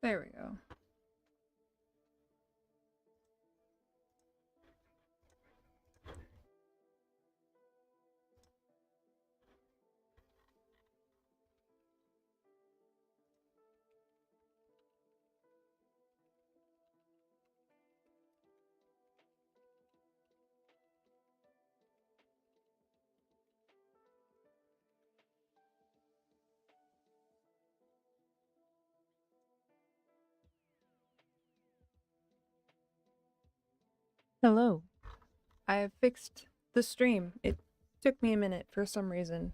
There we go. Hello. I have fixed the stream. It took me a minute for some reason.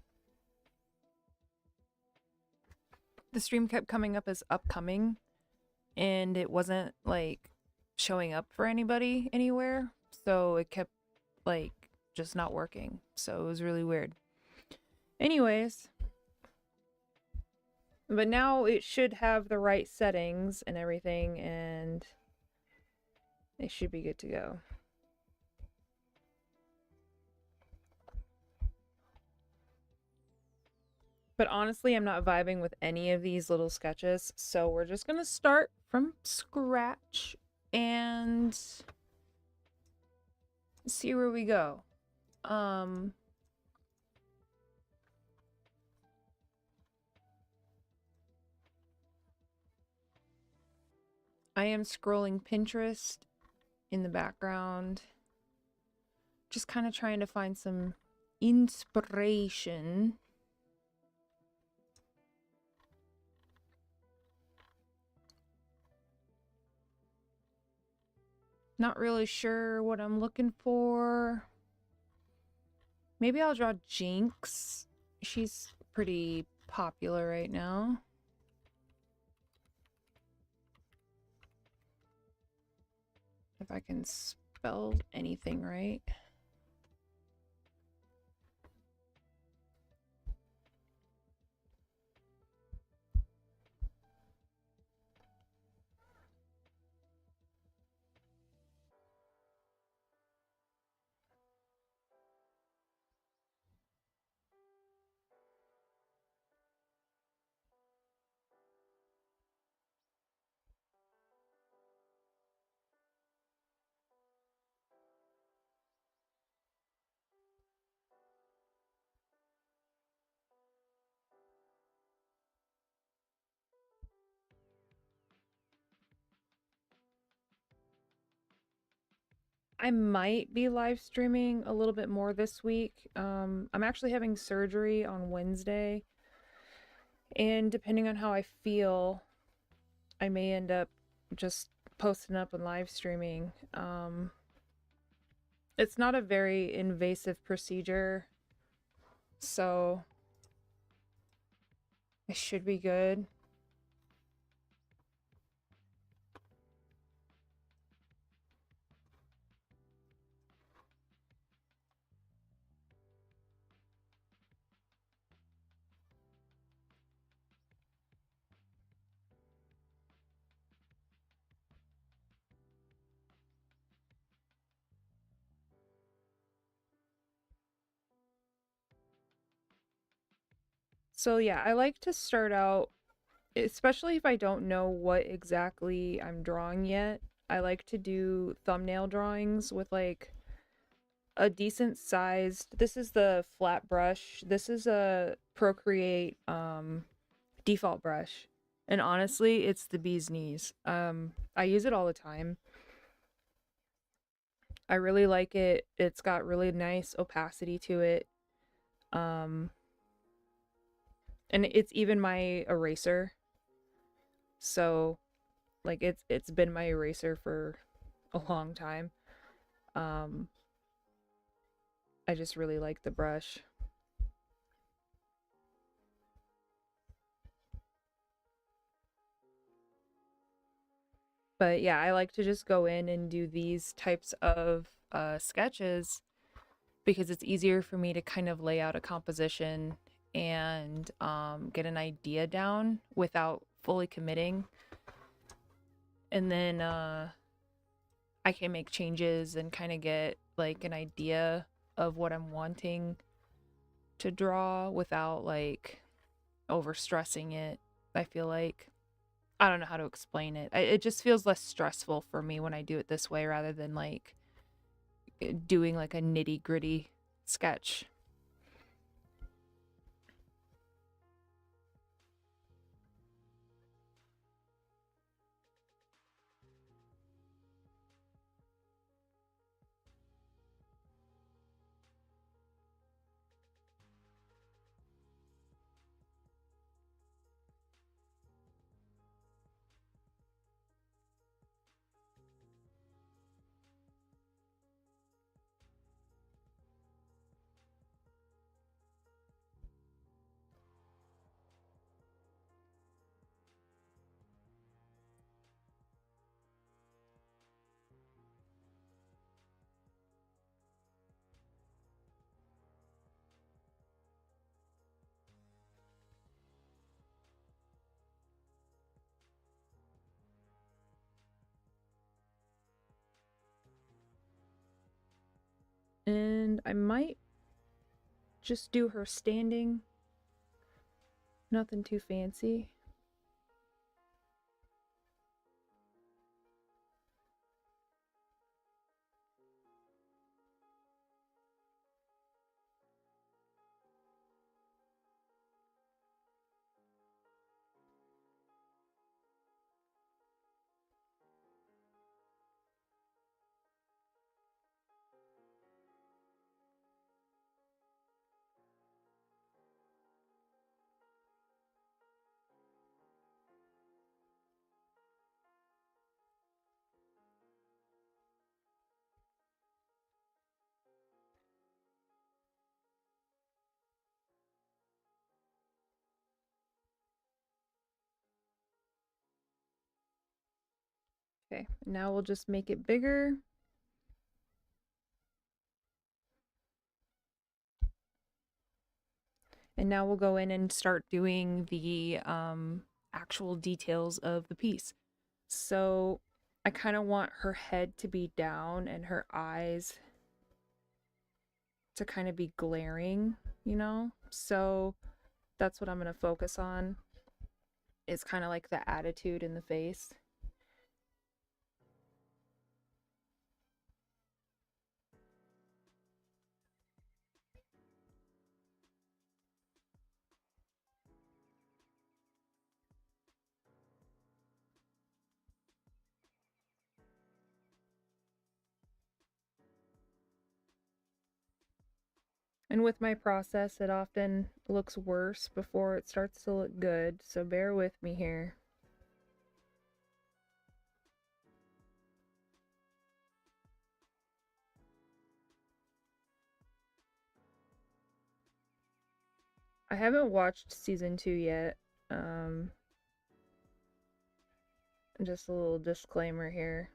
The stream kept coming up as upcoming, and it wasn't like showing up for anybody anywhere. So it kept like just not working. So it was really weird. Anyways, but now it should have the right settings and everything, and it should be good to go. But honestly, I'm not vibing with any of these little sketches, so we're just gonna start from scratch and see where we go. I am scrolling Pinterest in the background, just kind of trying to find some inspiration. Not really sure what I'm looking for. Maybe I'll draw Jinx. She's pretty popular right now. If I can spell anything right. I might be live streaming a little bit more this week. I'm actually having surgery on Wednesday, and depending on how I feel, I may end up just posting up and live streaming. It's not a very invasive procedure, so it should be good. So yeah, I like to start out, especially if I don't know what exactly I'm drawing yet. I like to do thumbnail drawings with like a decent sized, this is the flat brush. This is a Procreate default brush. And honestly, it's the bee's knees. I use it all the time. I really like it. It's got really nice opacity to it. Um and it's even my eraser. So like it's been my eraser for a long time. Um I just really like the brush. But yeah, I like to just go in and do these types of sketches because it's easier for me to kind of lay out a composition and get an idea down without fully committing. And then I can make changes and kind of get like an idea of what I'm wanting to draw without like over stressing it, I feel like. I don't know how to explain it. It just feels less stressful for me when I do it this way rather than like doing like a nitty gritty sketch. And I might just do her standing. Nothing too fancy. Okay, now we'll just make it bigger. And now we'll go in and start doing the actual details of the piece. So I kind of want her head to be down and her eyes to kind of be glaring, you know? So that's what I'm going to focus on, is kind of like the attitude in the face. And with my process, it often looks worse before it starts to look good, so bear with me here. I haven't watched season 2 yet. Um, just a little disclaimer here.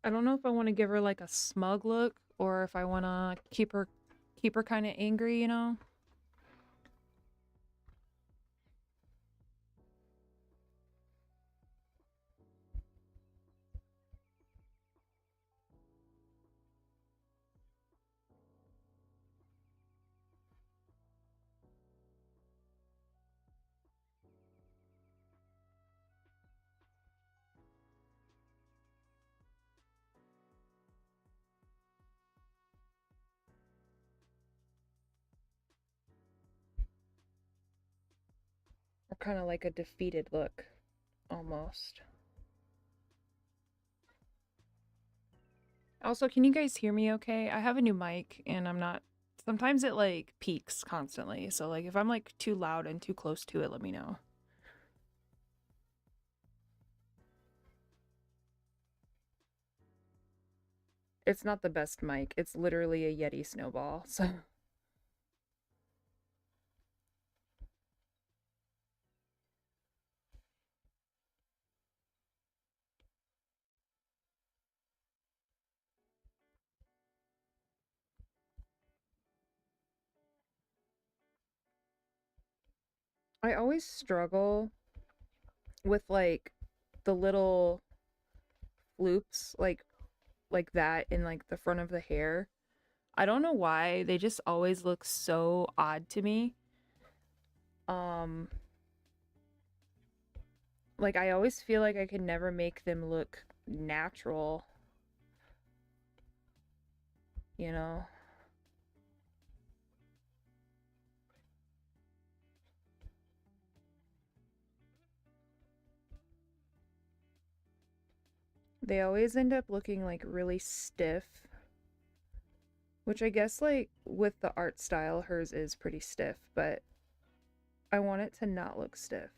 I don't know if I want to give her like a smug look or if I want to keep her kind of angry, you know? Or kind of like a defeated look almost. Also, can you guys hear me okay? I have a new mic and I'm not sometimes it like peaks constantly. So like if I'm like too loud and too close to it, let me know. It's not the best mic. It's literally a Yeti snowball. So I always struggle with like the little loops like that in like the front of the hair. I don't know why. They just always look so odd to me. Um like I always feel like I could never make them look natural, you know? They always end up looking like really stiff, which I guess like with the art style hers is pretty stiff, but I want it to not look stiff.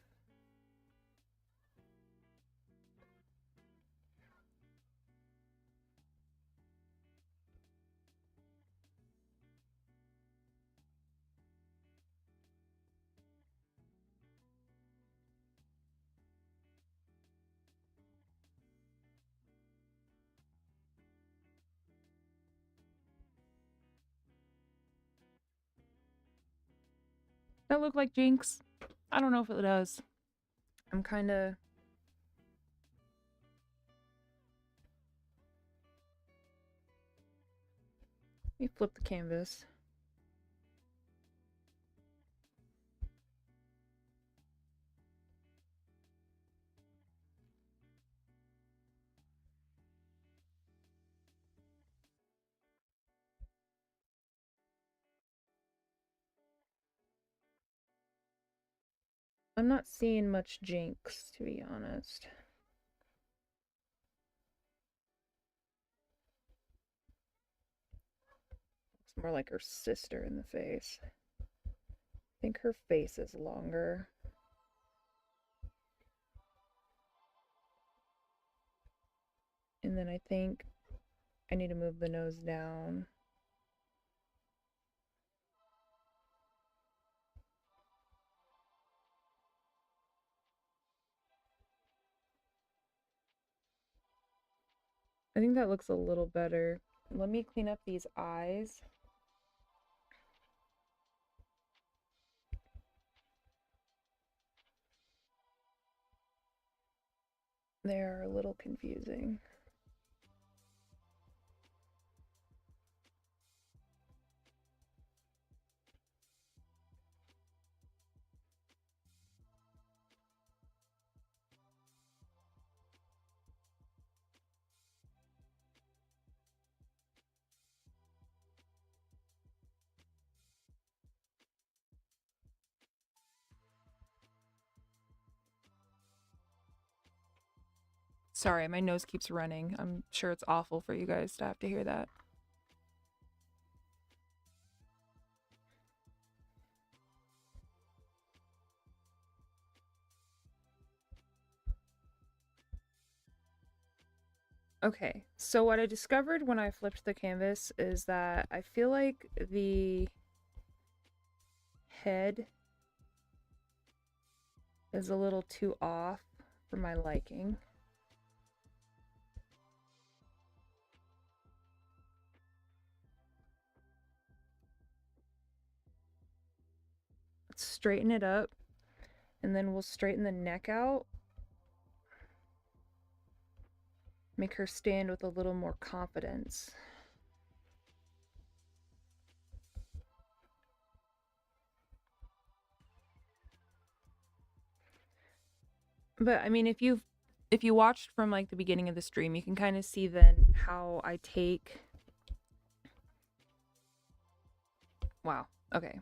That look like Jinx? I don't know if it does. I'm kind of. Let me flip the canvas. I'm not seeing much Jinx, to be honest. It's more like her sister in the face. I think her face is longer. And then I think I need to move the nose down. I think that looks a little better. Let me clean up these eyes. They're a little confusing. Sorry, my nose keeps running. I'm sure it's awful for you guys to have to hear that. Okay, so what I discovered when I flipped the canvas is that I feel like the head is a little too off for my liking. Let's straighten it up, and then we'll straighten the neck out. Make her stand with a little more confidence. But I mean, if you watched from like the beginning of the stream, you can kind of see then how I take. Wow. Okay.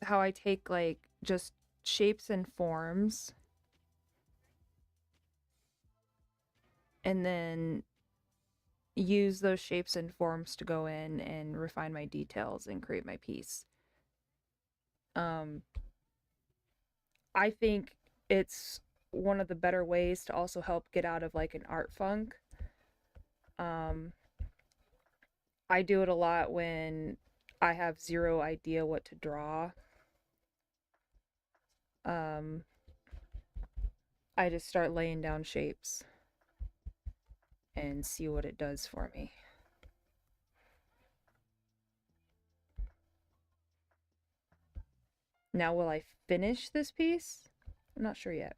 How I take like just shapes and forms and then use those shapes and forms to go in and refine my details and create my piece. I think it's one of the better ways to also help get out of like an art funk. I do it a lot when I have zero idea what to draw. Um, I just start laying down shapes and see what it does for me. Now, will I finish this piece? I'm not sure yet.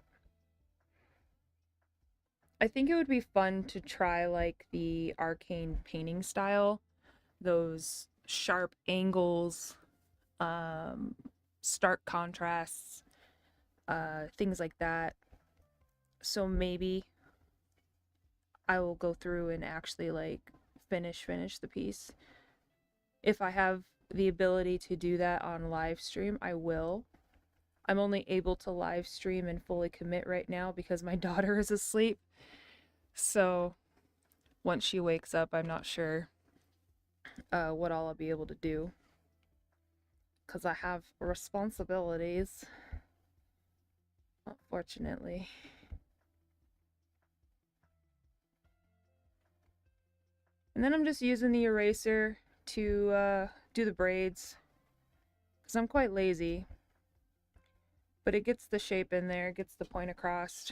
I think it would be fun to try like the arcane painting style, those sharp angles, um, stark contrasts, things like that. So maybe I will go through and actually like finish the piece. If I have the ability to do that on live stream, I will. I'm only able to live stream and fully commit right now because my daughter is asleep. So once she wakes up, I'm not sure what all I'll be able to do because I have responsibilities, unfortunately. And then I'm just using the eraser to do the braids because I'm quite lazy. But it gets the shape in there, gets the point across.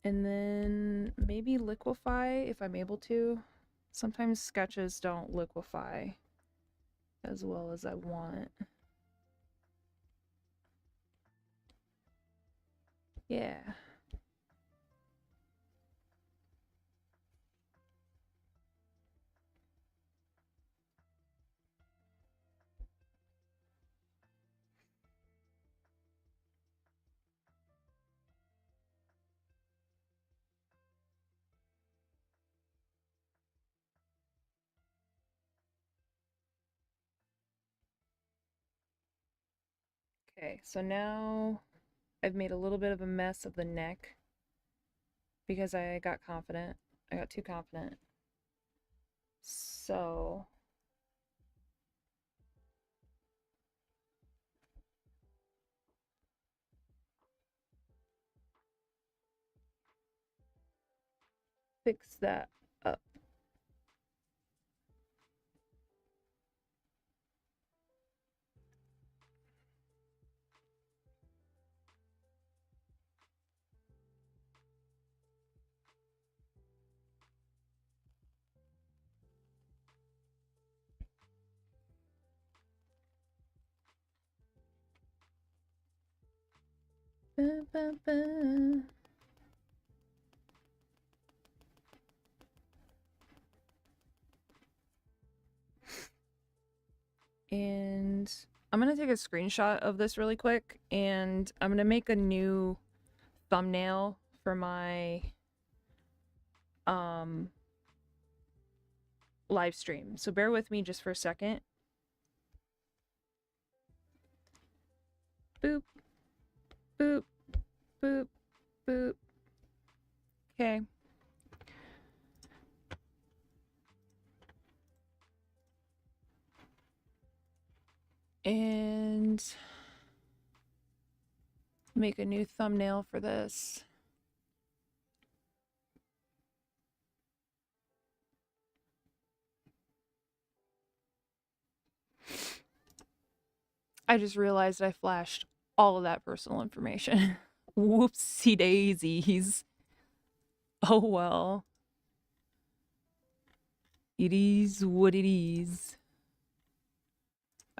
And then maybe liquefy if I'm able to. Sometimes sketches don't liquefy as well as I want. Yeah. Okay, so now I've made a little bit of a mess of the neck because I got confident. I got too confident. So fix that up. Ba, ba, ba. And I'm gonna take a screenshot of this really quick and I'm gonna make a new thumbnail for my live stream. So bear with me just for a second. Boop, boop, boop, boop. Okay. And make a new thumbnail for this. I just realized I flashed all of that personal information. Whoopsie daisies. Oh well. It is what it is.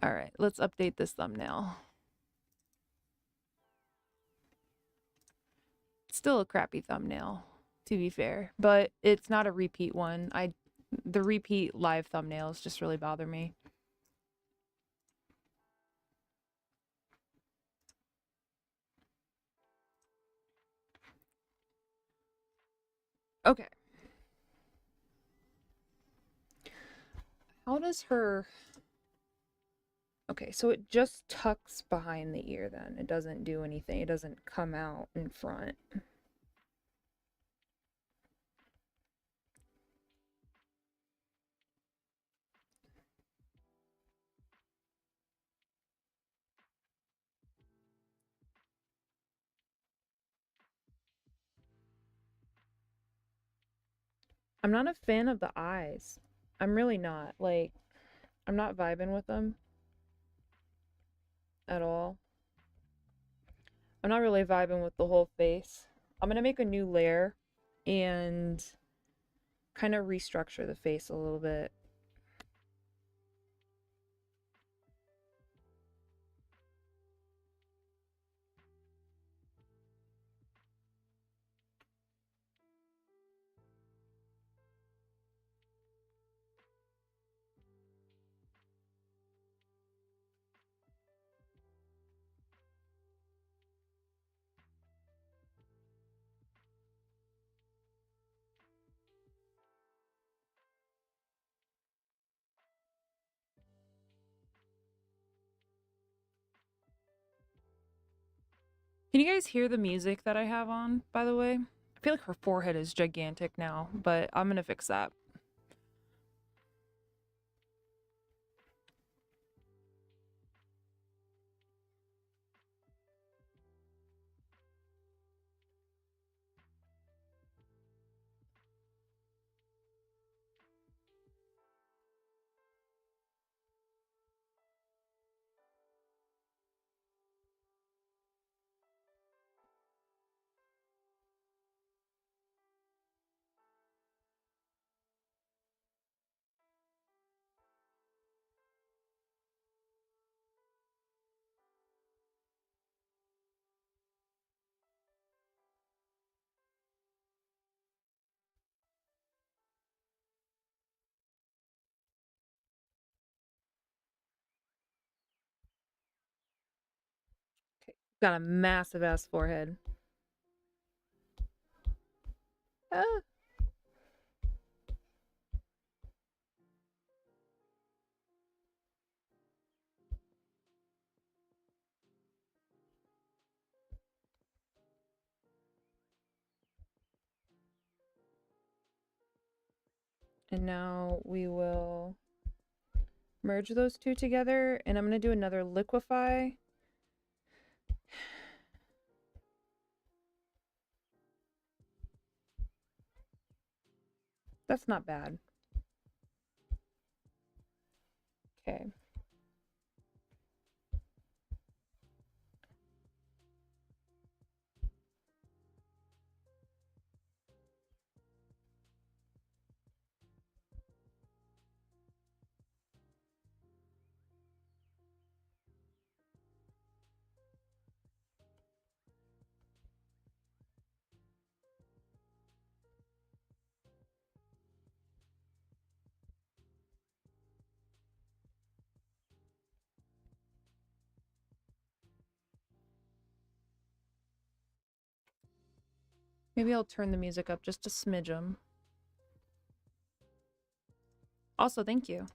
All right, let's update this thumbnail. Still a crappy thumbnail, to be fair, but it's not a repeat one. The repeat live thumbnails just really bother me. Okay. How does her... Okay, so it just tucks behind the ear then. It doesn't do anything. It doesn't come out in front. I'm not a fan of the eyes. I'm really not. Like, I'm not vibing with them at all. I'm not really vibing with the whole face. I'm gonna make a new layer and kind of restructure the face a little bit. Can you guys hear the music that I have on, by the way? I feel like her forehead is gigantic now, but I'm gonna fix that. Okay. Got a massive ass forehead. Ah. And now we will merge those two together, and I'm gonna do another liquefy. That's not bad. Okay. Maybe I'll turn the music up just a smidgen. Also, thank you.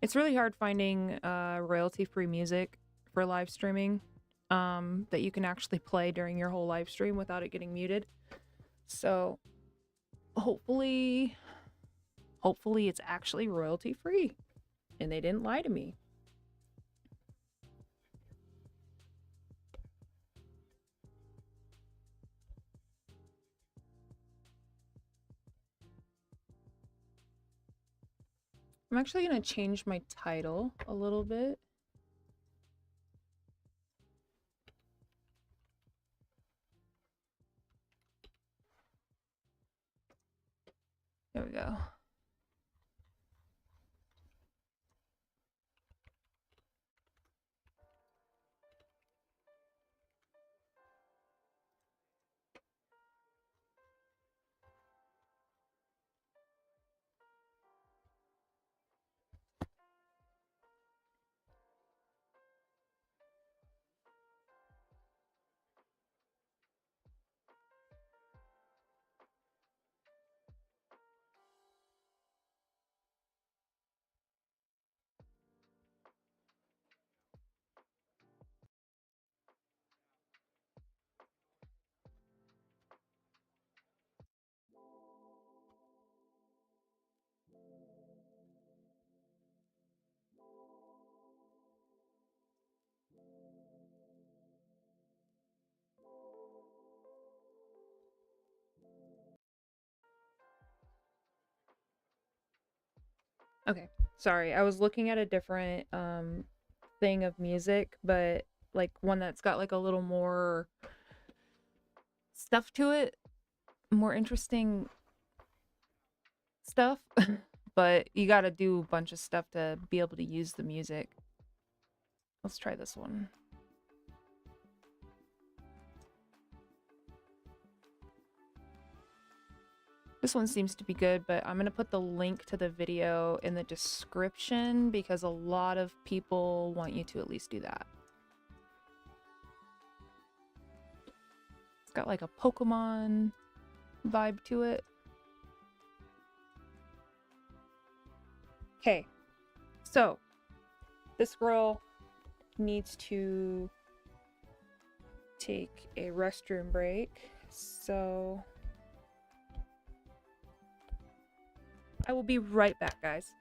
It's really hard finding royalty-free music for live streaming that you can actually play during your whole live stream without it getting muted. So hopefully it's actually royalty-free and they didn't lie to me. I'm actually going to change my title a little bit. There we go. Okay, sorry. I was looking at a different thing of music, but like one that's got like a little more stuff to it, more interesting stuff. But you got to do a bunch of stuff to be able to use the music. Let's try this one. This one seems to be good, but I'm going to put the link to the video in the description because a lot of people want you to at least do that. It's got like a Pokemon vibe to it. Okay, so this girl needs to take a restroom break, so I will be right back, guys.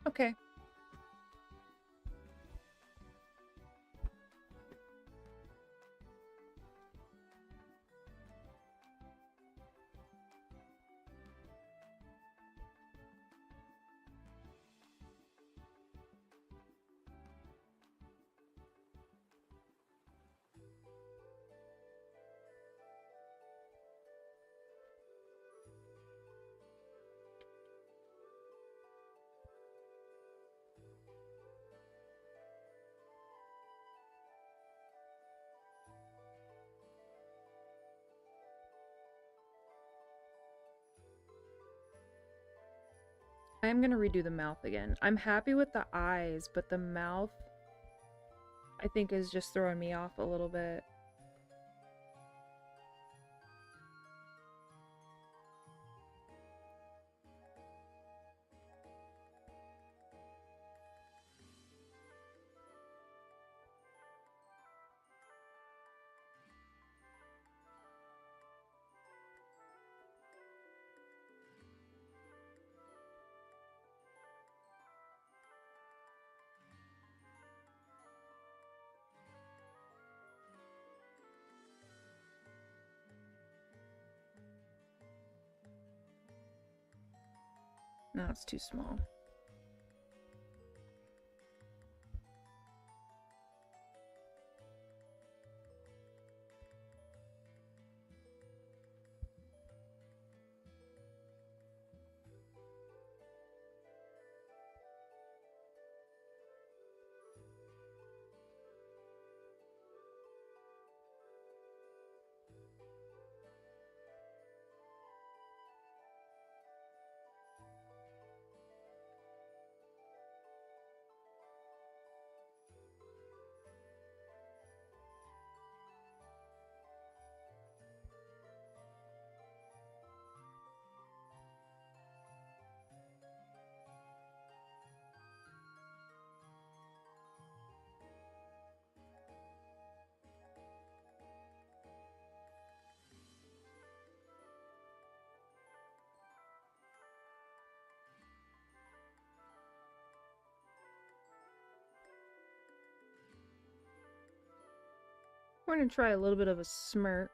Okay. I am gonna redo the mouth again. I'm happy with the eyes, but the mouth, I think, is just throwing me off a little bit. No, it's too small. We're gonna try a little bit of a smirk.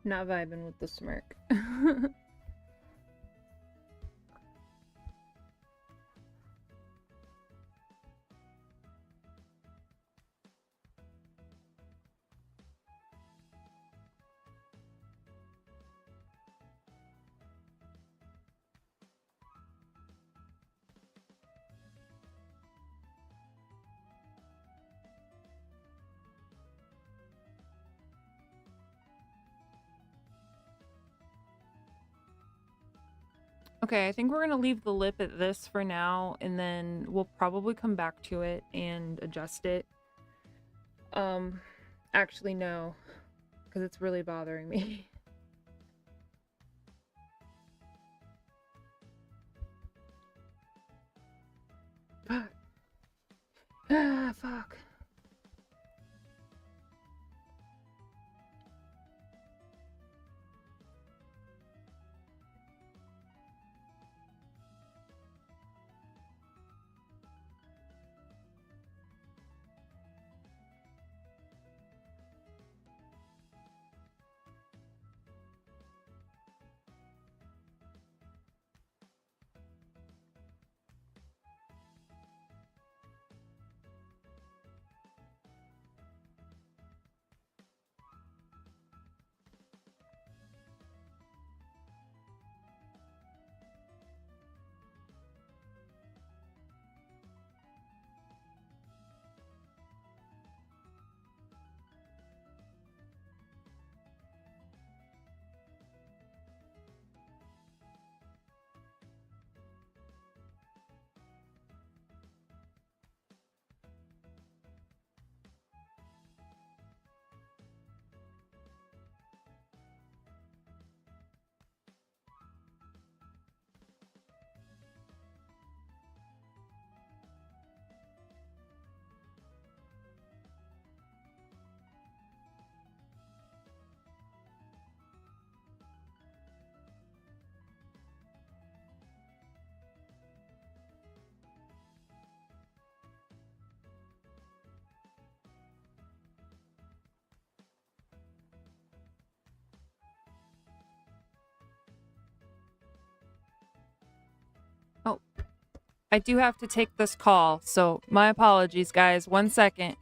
Not vibing with the smirk. Okay, I think we're gonna leave the lip at this for now, and then we'll probably come back to it and adjust it. Actually no, because it's really bothering me. Fuck. Ah, fuck. Oh, I do have to take this call, so my apologies, guys. 1 second.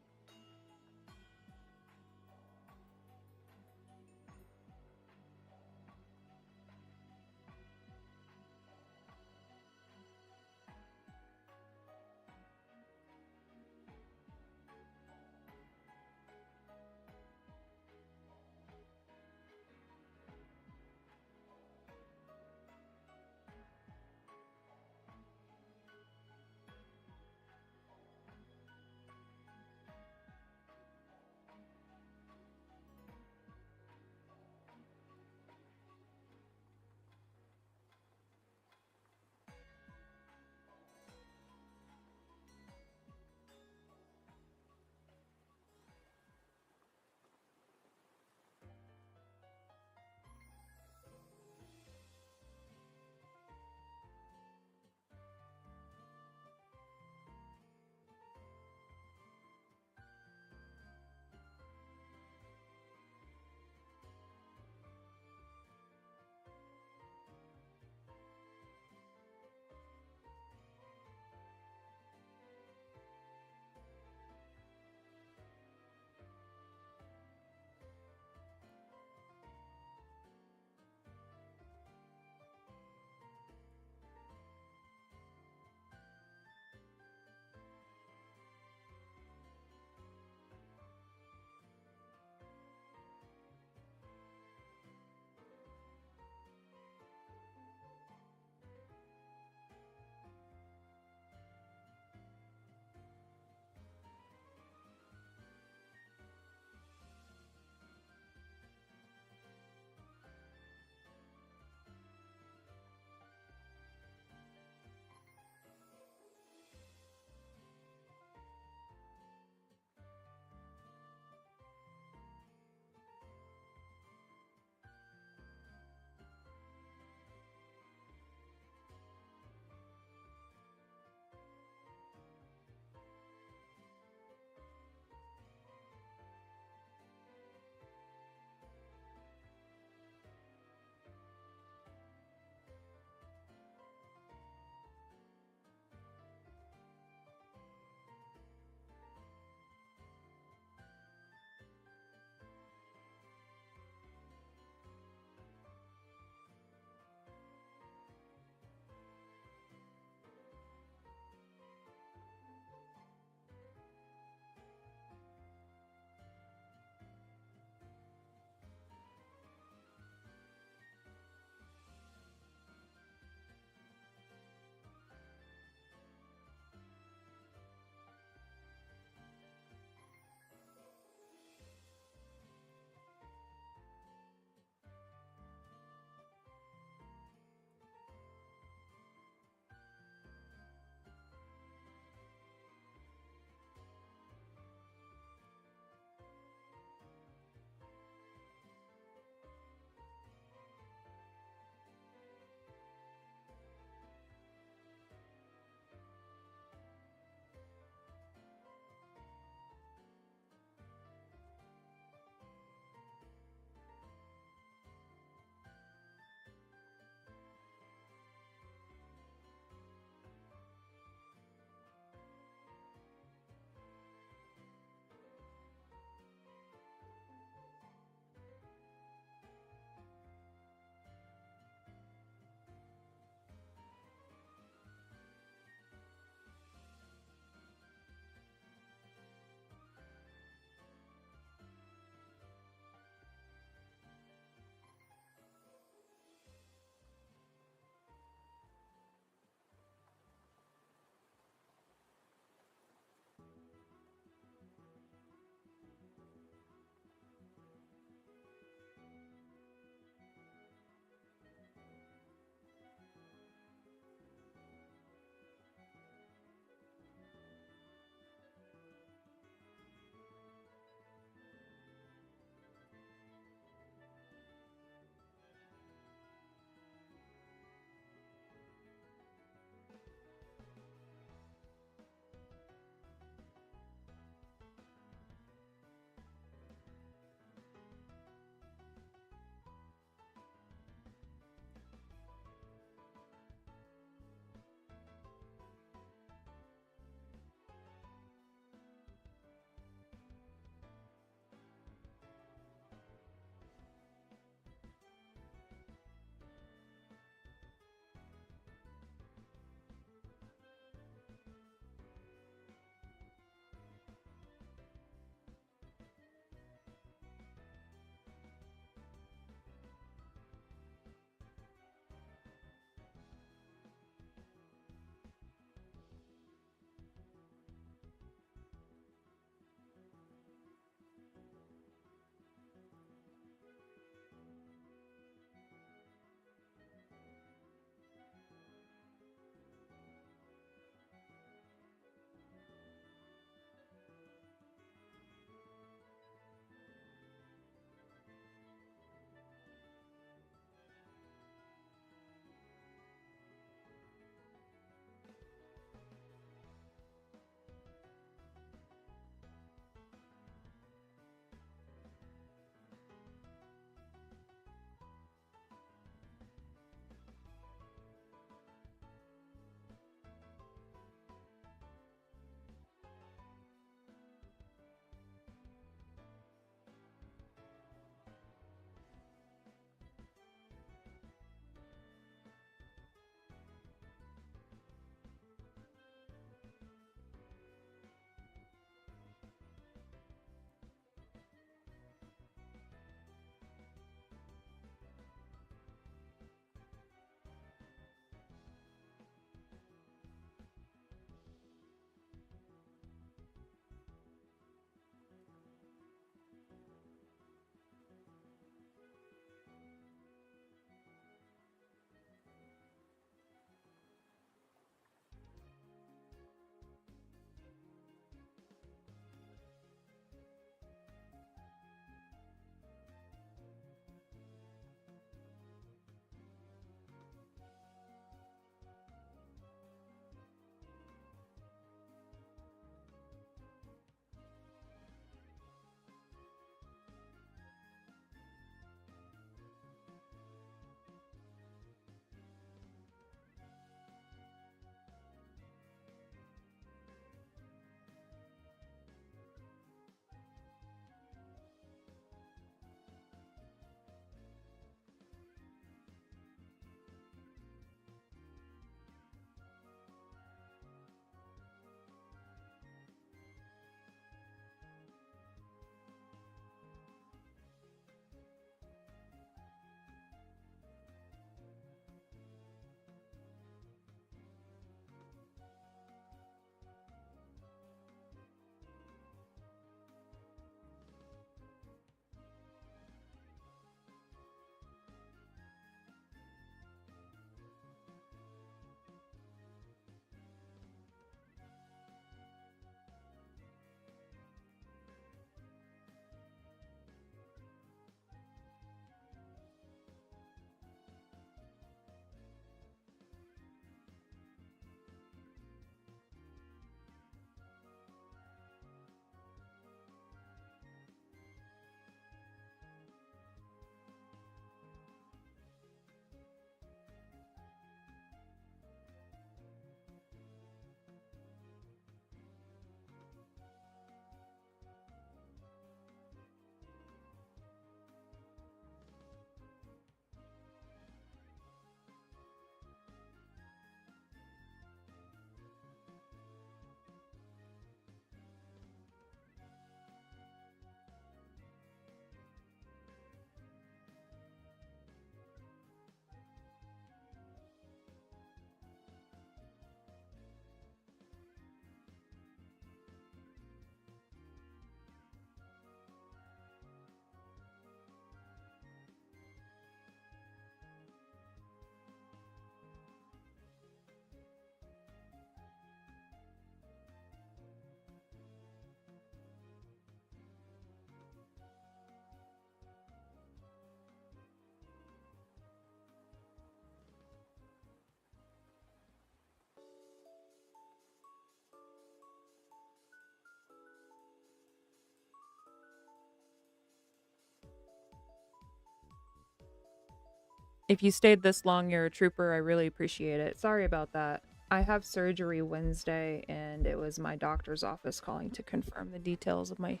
If you stayed this long, you're a trooper. I really appreciate it. Sorry about that. I have surgery Wednesday, and it was my doctor's office calling to confirm the details of my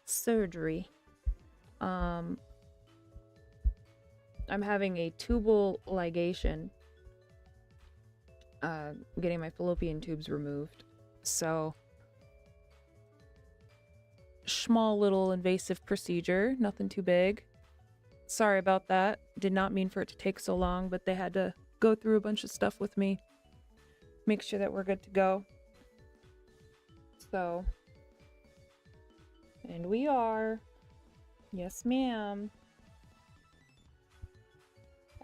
surgery. I'm having a tubal ligation, getting my fallopian tubes removed. So, small little invasive procedure, nothing too big. Sorry about that. Did not mean for it to take so long, but they had to go through a bunch of stuff with me. Make sure that we're good to go. So, and we are. Yes, ma'am.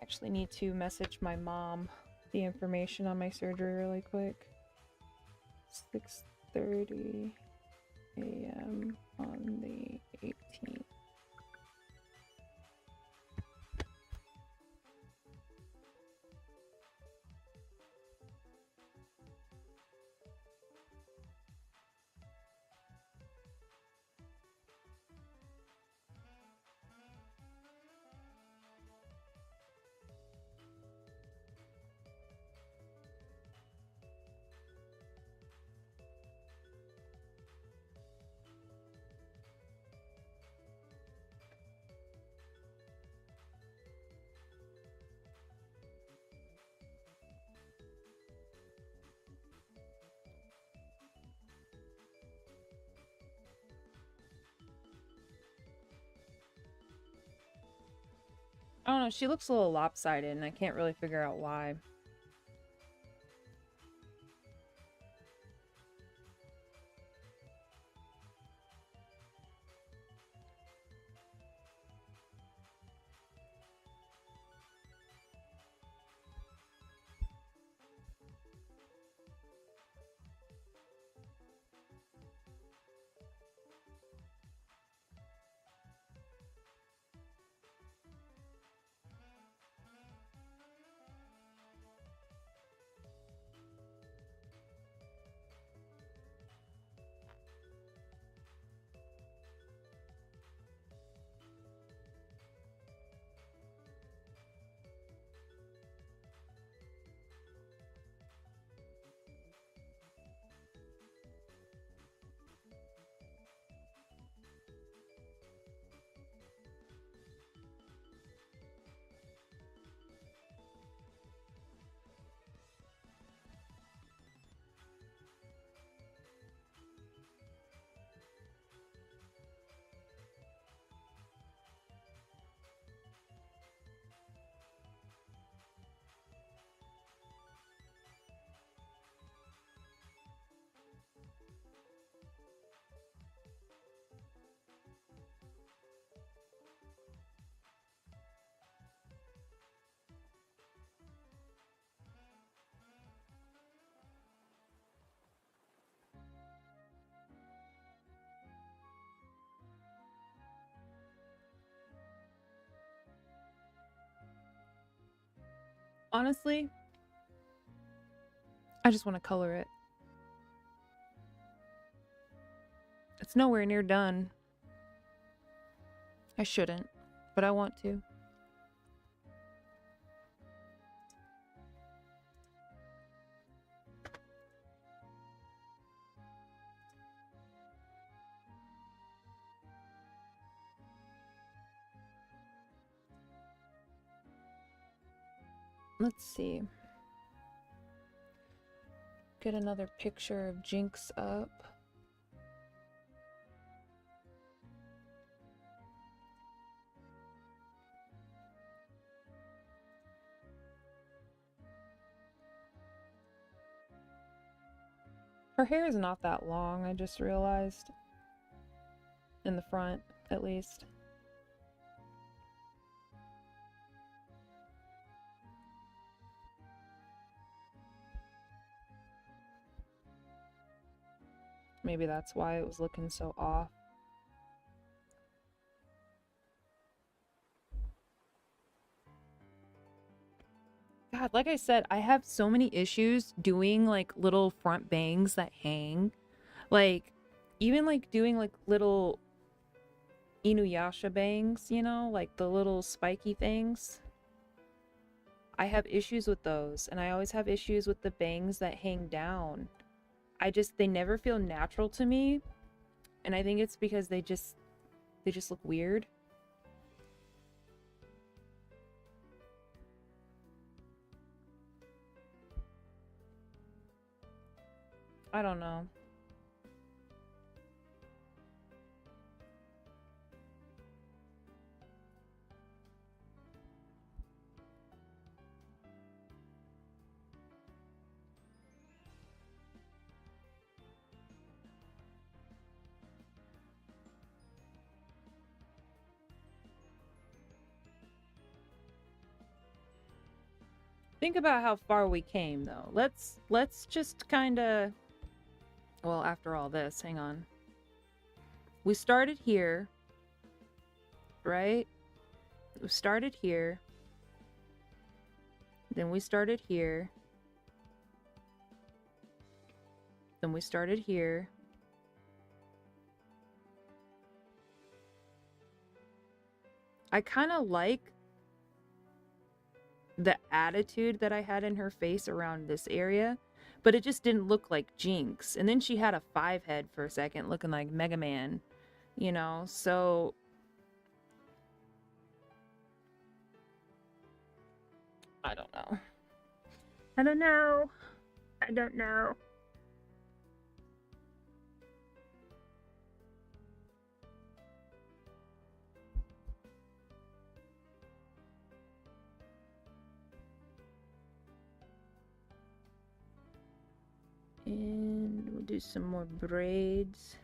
Actually need to message my mom the information on my surgery really quick. 6:30 a.m. on the 18th. I don't know, she looks a little lopsided and I can't really figure out why. Honestly, I just want to color it. It's nowhere near done. I shouldn't, but I want to. Let's see. Get another picture of Jinx up. Her hair is not that long, I just realized. In the front, at least. Maybe that's why it was looking so off. God, like I said, I have so many issues doing like little front bangs that hang. Like, even like doing like little Inuyasha bangs, you know, like the little spiky things. I have issues with those, and I always have issues with the bangs that hang down. They never feel natural to me, and I think it's because they just look weird. I don't know. Think about how far we came, though. Let's just kind of... Well, after all this, hang on. We started here, right? We started here. Then we started here. Then we started here. I kind of like the attitude that I had in her face around this area, but it just didn't look like Jinx. And then she had a 5 head for a second, looking like Mega Man, you know? So I don't know. I don't know. I don't know. And we'll do some more braids.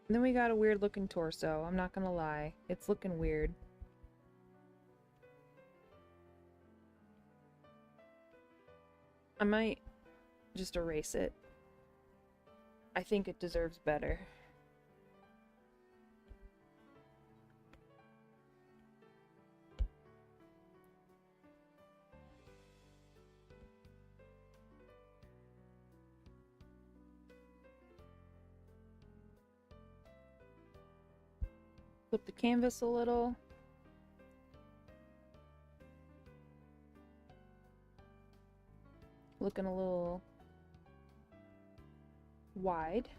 And then we got a weird looking torso. I'm not gonna lie. It's looking weird. I might just erase it. I think it deserves better. Flip the canvas a little. Looking a little wide.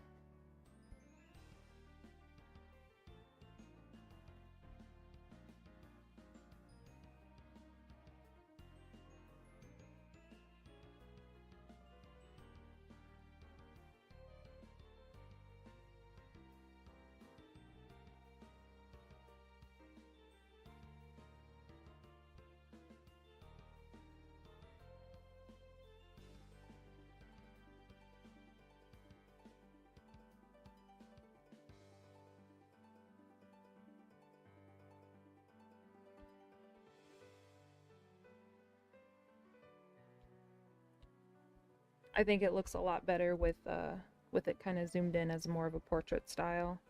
I think it looks a lot better with it kind of zoomed in as more of a portrait style.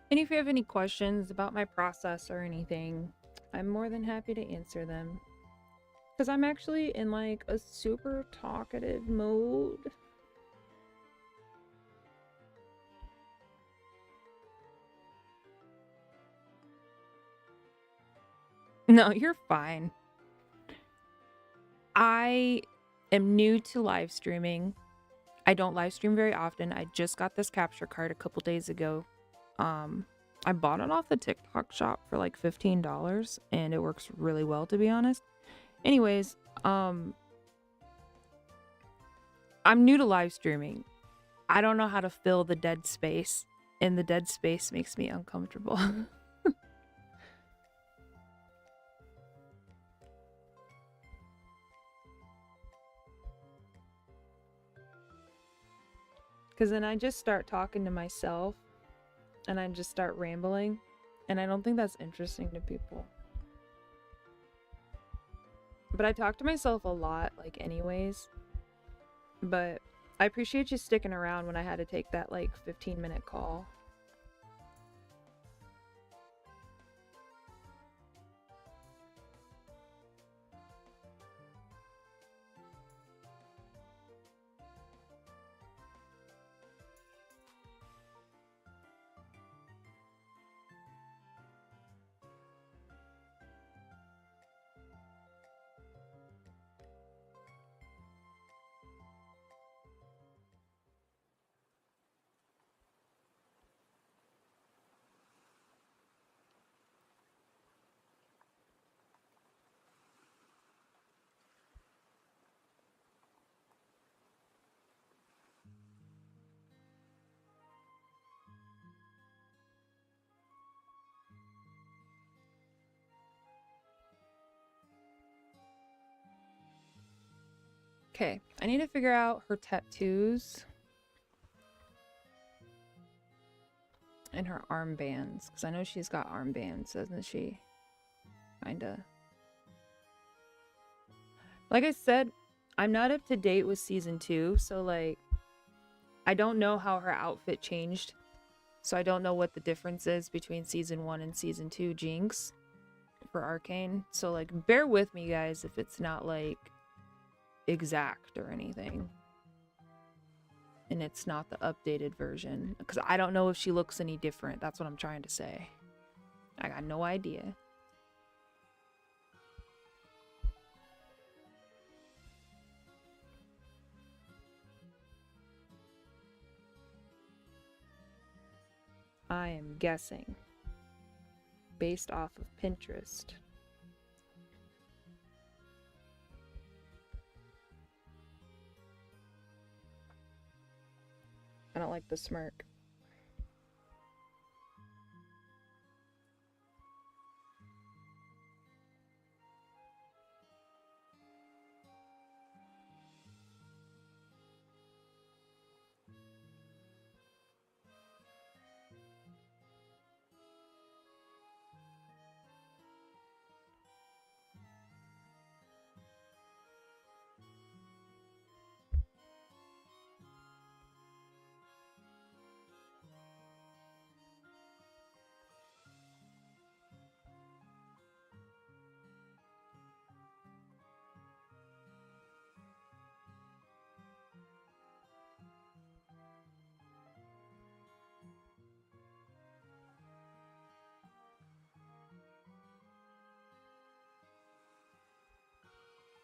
And if you have any questions about my process or anything, I'm more than happy to answer them. Because I'm actually in like a super talkative mode. No, you're fine. I am new to live streaming. I don't live stream very often. I just got this capture card a couple days ago. I bought it off the TikTok shop for like $15 and it works really well, to be honest. Anyways, I'm new to live streaming. I don't know how to fill the dead space, and the dead space makes me uncomfortable. Because then I just start talking to myself and I just start rambling, and I don't think that's interesting to people. But I talk to myself a lot, like, anyways. But I appreciate you sticking around when I had to take that, like, 15-minute call. Okay, I need to figure out her tattoos and her armbands, because I know she's got armbands, doesn't she? Kinda. Like I said, I'm not up to date with season 2, so like, I don't know how her outfit changed. So I don't know what the difference is between season 1 and season 2 Jinx for Arcane. So like, bear with me, guys, if it's not like exact or anything. And it's not the updated version, because I don't know if she looks any different. That's what I'm trying to say. I got no idea. I am guessing based off of Pinterest. I don't like the smirk.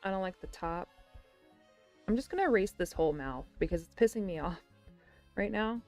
I don't like the top. I'm just gonna erase this whole mouth because it's pissing me off right now.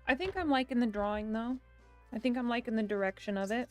I think I'm liking the drawing though. I think I'm liking the direction of it.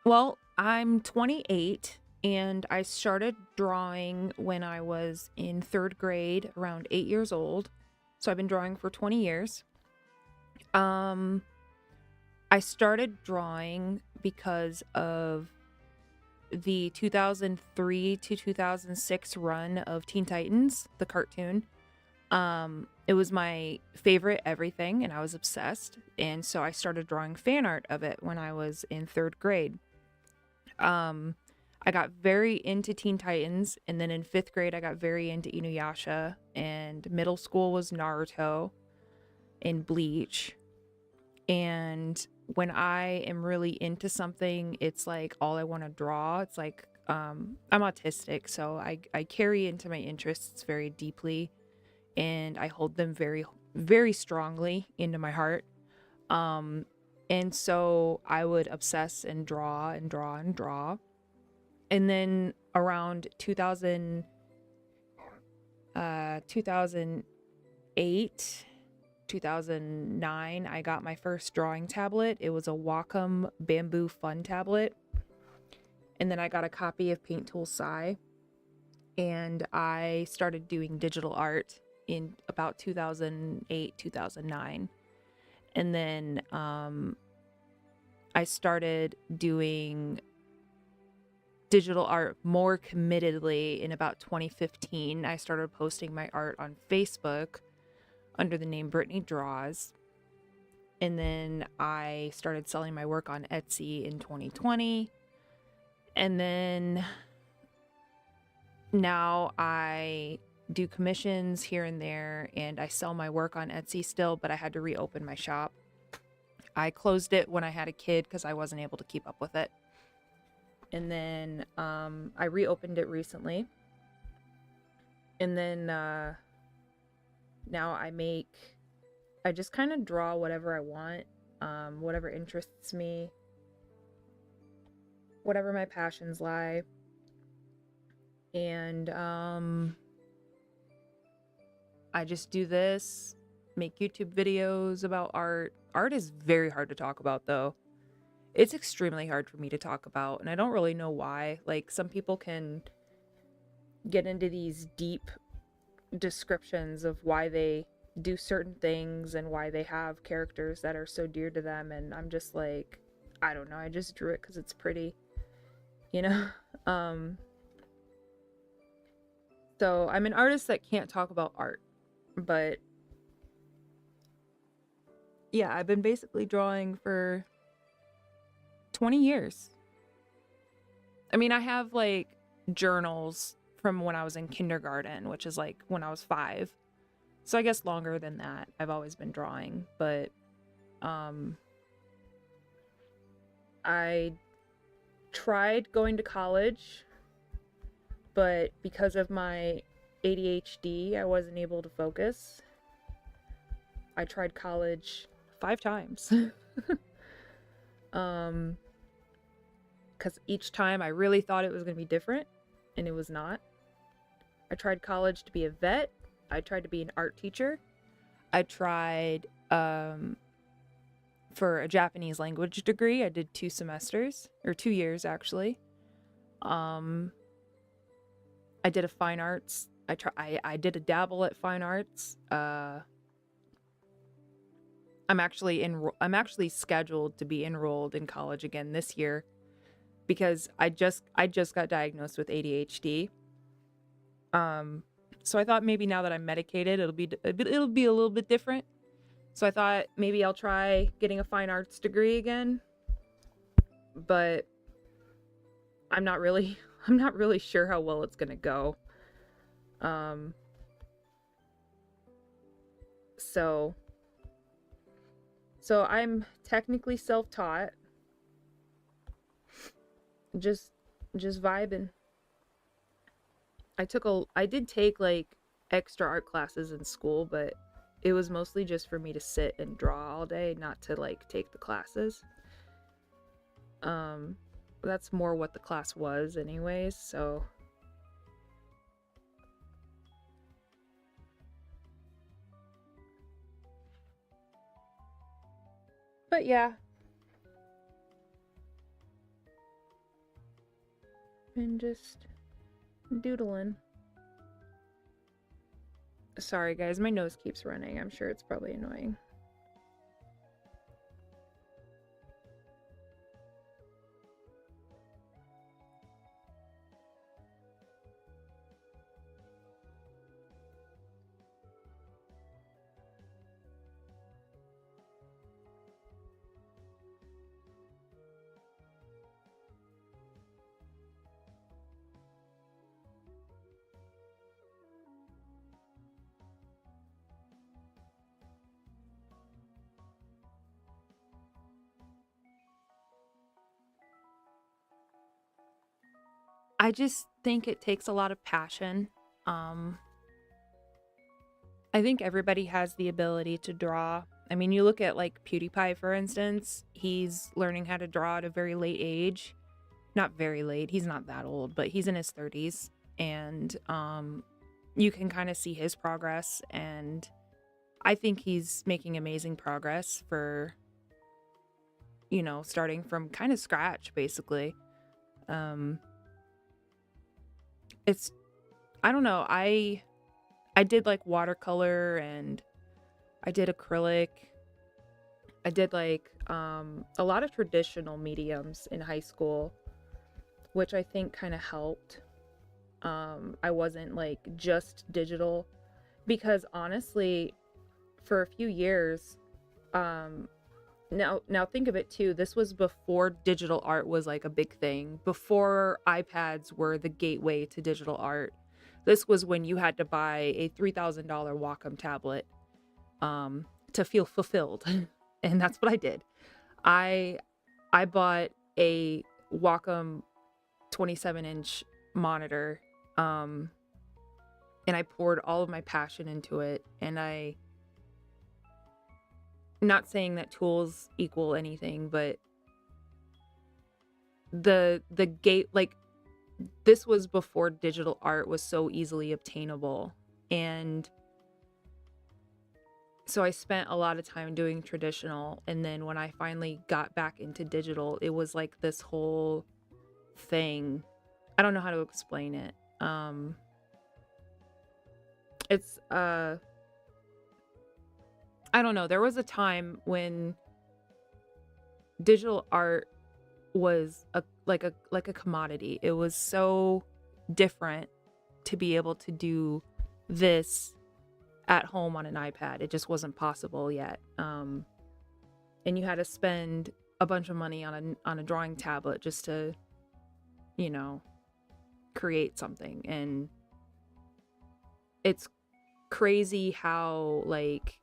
Well, I'm 28 and I started drawing when I was in 3rd grade, around 8 years old. So I've been drawing for 20 years. I started drawing because of the 2003 to 2006 run of Teen Titans, the cartoon. It was my favorite everything and I was obsessed. And so I started drawing fan art of it when I was in 3rd grade. I got very into Teen Titans, and then in 5th grade I got very into Inuyasha, and middle school was Naruto and Bleach. And when I am really into something, it's like all I want to draw. It's like I'm autistic, so I carry into my interests very deeply and I hold them very, very strongly into my heart. And so I would obsess and draw and draw and draw. And then around 2008, 2009, I got my first drawing tablet. It was a Wacom Bamboo Fun tablet. And then I got a copy of Paint Tool Sai. And I started doing digital art in about 2008, 2009. And then I started doing digital art more committedly in about 2015. I started posting my art on Facebook under the name Brittany Draws. And then I started selling my work on Etsy in 2020. And then now I do commissions here and there, and I sell my work on Etsy still, but I had to reopen my shop. I closed it when I had a kid because I wasn't able to keep up with it. And then I reopened it recently. And then now I just kind of draw whatever I want, whatever interests me, whatever my passions lie. And I just do this, make YouTube videos about art. Art is very hard to talk about, though. It's extremely hard for me to talk about, and I don't really know why. Like, some people can get into these deep descriptions of why they do certain things and why they have characters that are so dear to them, and I'm just like, I don't know, I just drew it because it's pretty, you know? So I'm an artist that can't talk about art, but yeah, I've been basically drawing for 20 years. I mean, I have like journals from when I was in kindergarten, which is like when I was 5. So I guess longer than that. I've always been drawing, but I tried going to college, but because of my ADHD, I wasn't able to focus. I tried college 5 times. Because each time I really thought it was going to be different, and it was not. I tried college to be a vet. I tried to be an art teacher. I tried for a Japanese language degree. I did 2 semesters, or 2 years actually. Um, I did a fine arts. I did a dabble at fine arts. I'm actually scheduled to be enrolled in college again this year because I just got diagnosed with ADHD. Um, so I thought maybe now that I'm medicated, it'll be a little bit different. So I thought maybe I'll try getting a fine arts degree again, but I'm not really I'm not really sure how well it's gonna go. Um, so so I'm technically self-taught, just just vibing. I did take like extra art classes in school, but it was mostly just for me to sit and draw all day, not to like take the classes. Um, that's more what the class was anyways, so but yeah, and just doodling. Sorry guys, my nose keeps running. I'm sure it's probably annoying. I just think it takes a lot of passion. Um, I think everybody has the ability to draw. I mean, you look at like PewDiePie, for instance, he's learning how to draw at a very late age. Not very late, he's not that old, but he's in his 30s. And you can kind of see his progress. And I think he's making amazing progress for, starting from kind of scratch, basically. Um, it's, I don't know, I did like watercolor and I did acrylic. I did like a lot of traditional mediums in high school, which I think kind of helped. I wasn't like just digital because honestly, for a few years, um, now think of it too. This was before digital art was like a big thing. Before iPads were the gateway to digital art. This was when you had to buy a $3,000 Wacom tablet to feel fulfilled. And that's what I did. I I bought a Wacom 27-inch monitor, um, and I poured all of my passion into it. And not saying that tools equal anything, but the gate, like, this was before digital art was so easily obtainable. And so I spent a lot of time doing traditional, and then when I finally got back into digital, it was like this whole thing. I don't know how to explain it. It's I don't know. There was a time when digital art was like a commodity. It was so different to be able to do this at home on an iPad. It just wasn't possible yet. And you had to spend a bunch of money on a drawing tablet just to, you know, create something. And it's crazy how like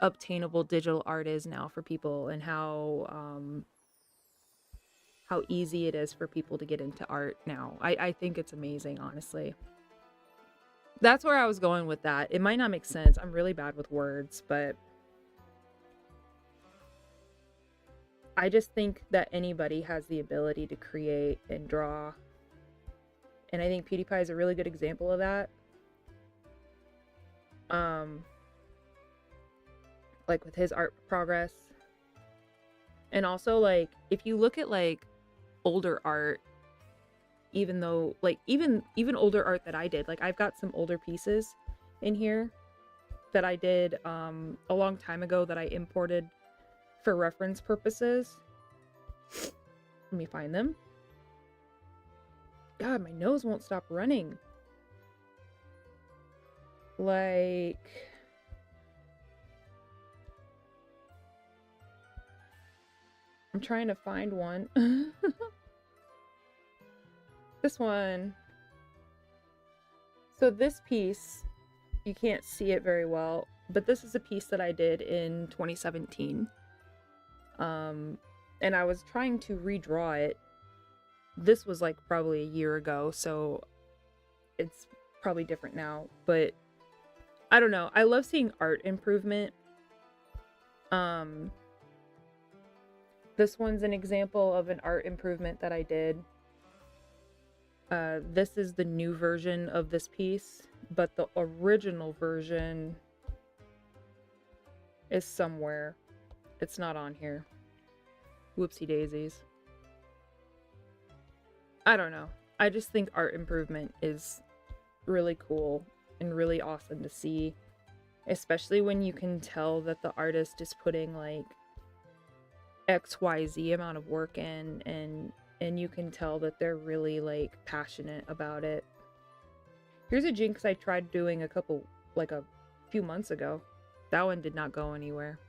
obtainable digital art is now for people, and how easy it is for people to get into art now. I think it's amazing, honestly. That's where I was going with that. It might not make sense. I'm really bad with words, but I just think that anybody has the ability to create and draw. And I think PewDiePie is a really good example of that. Like with his art progress. And also, like, if you look at like older art, even though like even older art that I did. Like I've got some older pieces in here that I did a long time ago that I imported for reference purposes. Let me find them. God, my nose won't stop running. Like, I'm trying to find one. This one. So this piece, you can't see it very well, but this is a piece that I did in 2017. And I was trying to redraw it. This was like probably a year ago, so it's probably different now, but I don't know. I love seeing art improvement. This one's an example of an art improvement that I did. This is the new version of this piece, but the original version is somewhere. It's not on here. Whoopsie daisies. I don't know. I just think art improvement is really cool and really awesome to see, especially when you can tell that the artist is putting like XYZ amount of work in, and you can tell that they're really like passionate about it. Here's a Jinx I tried doing a few months ago. That one did not go anywhere.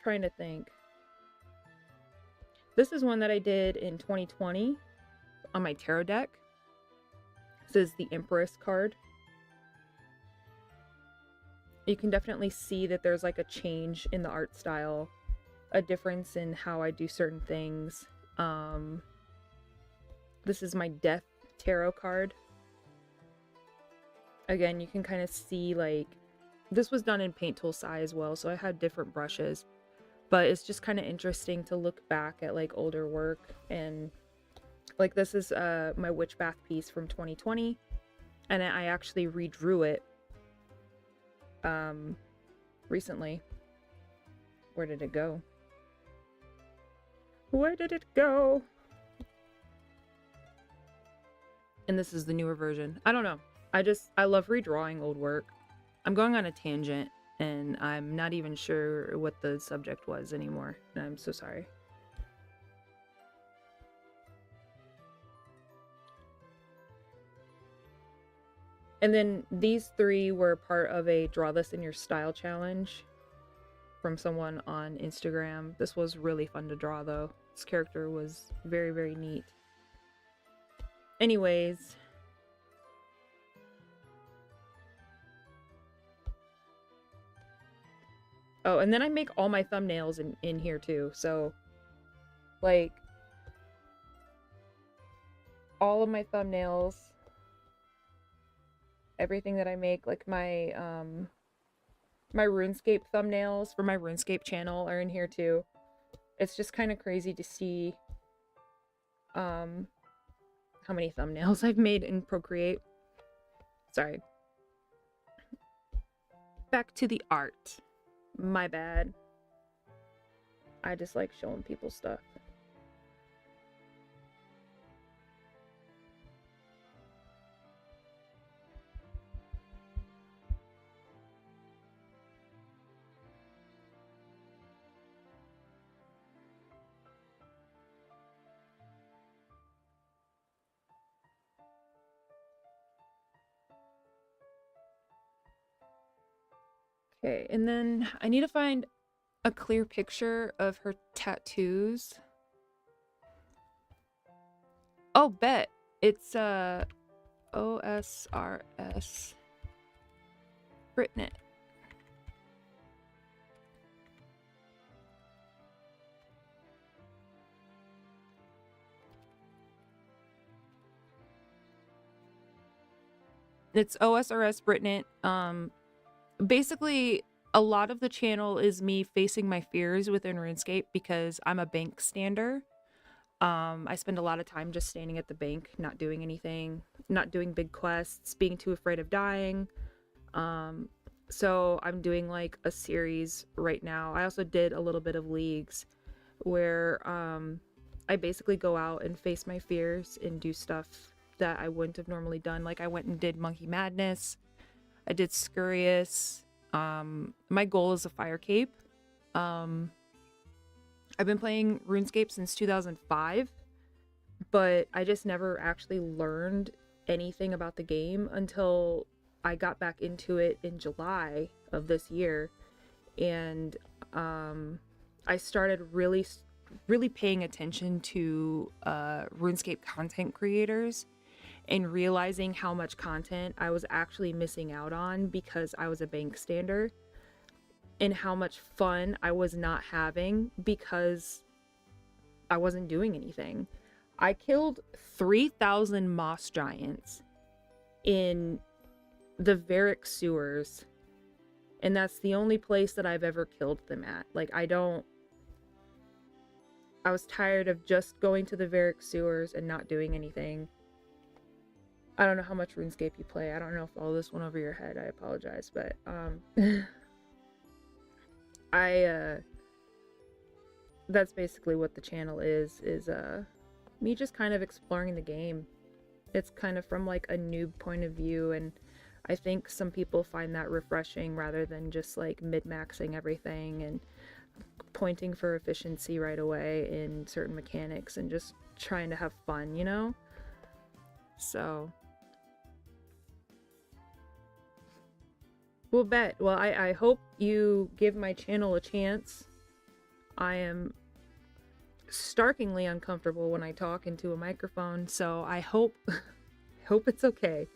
Trying to think. This is one that I did in 2020 on my tarot deck. This is the Empress card. You can definitely see that there's like a change in the art style, a difference in how I do certain things. This is my Death tarot card. Again, you can kind of see like this was done in paint tool size as well, so I had different brushes. But it's just kind of interesting to look back at like older work, and like this is my Witch Bath piece from 2020, and I actually redrew it recently. Where did it go? Where did it go? And this is the newer version. I don't know. I love redrawing old work. I'm going on a tangent, and I'm not even sure what the subject was anymore. And I'm so sorry. And then these three were part of a Draw This in Your Style challenge from someone on Instagram. This was really fun to draw, though. This character was very, very neat. Anyways. Oh, and then I make all my thumbnails in here too. So, like, all of my thumbnails, everything that I make, like my my RuneScape thumbnails for my RuneScape channel are in here too. It's just kind of crazy to see how many thumbnails I've made in Procreate. Sorry. Back to the art. My bad. I just like showing people stuff. Okay, and then I need to find a clear picture of her tattoos. Oh, bet. It's OSRS Britnett. It's OSRS Britnett. Basically, a lot of the channel is me facing my fears within RuneScape because I'm a bank stander. I spend a lot of time just standing at the bank, not doing anything, not doing big quests, being too afraid of dying. So I'm doing like a series right now. I also did a little bit of leagues where I basically go out and face my fears and do stuff that I wouldn't have normally done. Like I went and did Monkey Madness. I did Scurious. My goal is a fire cape. Um, I've been playing RuneScape since 2005, but I just never actually learned anything about the game until I got back into it in July of this year. And I started really paying attention to RuneScape content creators and realizing how much content I was actually missing out on because I was a bank stander, and how much fun I was not having because I wasn't doing anything. I killed 3,000 moss giants in the Varick sewers, and that's the only place that I've ever killed them at. Like, I was tired of just going to the Varick sewers and not doing anything. I don't know how much RuneScape you play. I don't know if all this went over your head. I apologize, but that's basically what the channel is me just kind of exploring the game. It's kind of from like a noob point of view, and I think some people find that refreshing rather than just like min-maxing everything and pointing for efficiency right away in certain mechanics and just trying to have fun, you know? So we'll bet. Well, I hope you give my channel a chance. I am starkingly uncomfortable when I talk into a microphone, so I hope hope it's okay.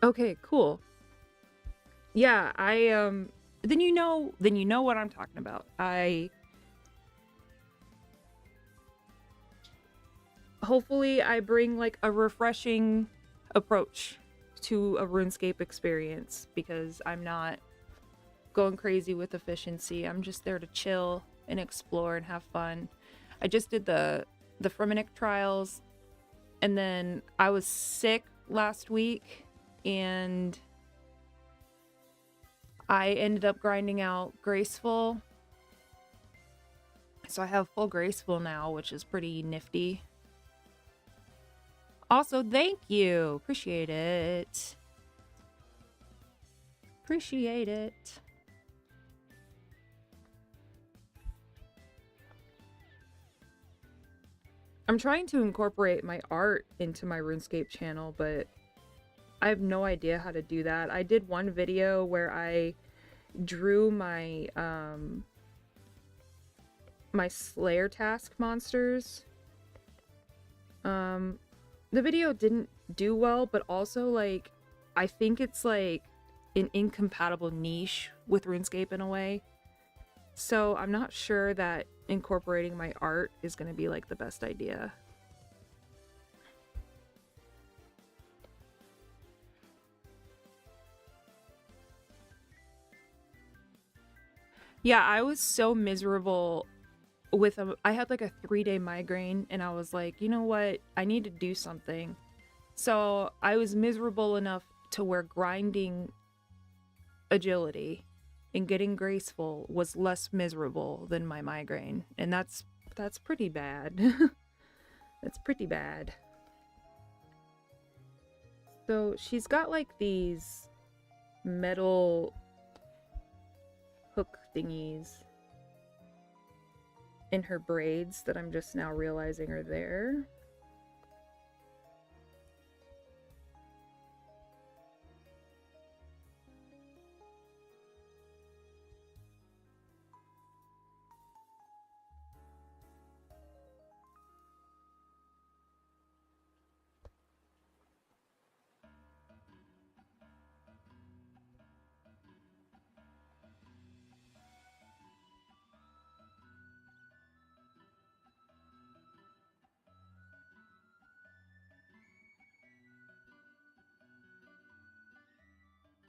Okay, cool. Yeah, then you know what I'm talking about. Hopefully I bring like a refreshing approach to a RuneScape experience, because I'm not going crazy with efficiency. I'm just there to chill and explore and have fun. I just did the Fremennik trials, and then I was sick last week, and I ended up grinding out Graceful. So I have full Graceful now, which is pretty nifty. Also, thank you. Appreciate it. Appreciate it. I'm trying to incorporate my art into my RuneScape channel, but I have no idea how to do that. I did one video where I drew my my Slayer task monsters. The video didn't do well, but also like I think it's like an incompatible niche with RuneScape in a way. So I'm not sure that incorporating my art is going to be like the best idea. Yeah, I was so miserable with I had like a 3-day migraine, and I was like, you know what? I need to do something. So I was miserable enough to where grinding agility and getting graceful was less miserable than my migraine. And that's pretty bad. That's pretty bad. So she's got like these metal hook thingies in her braids that I'm just now realizing are there.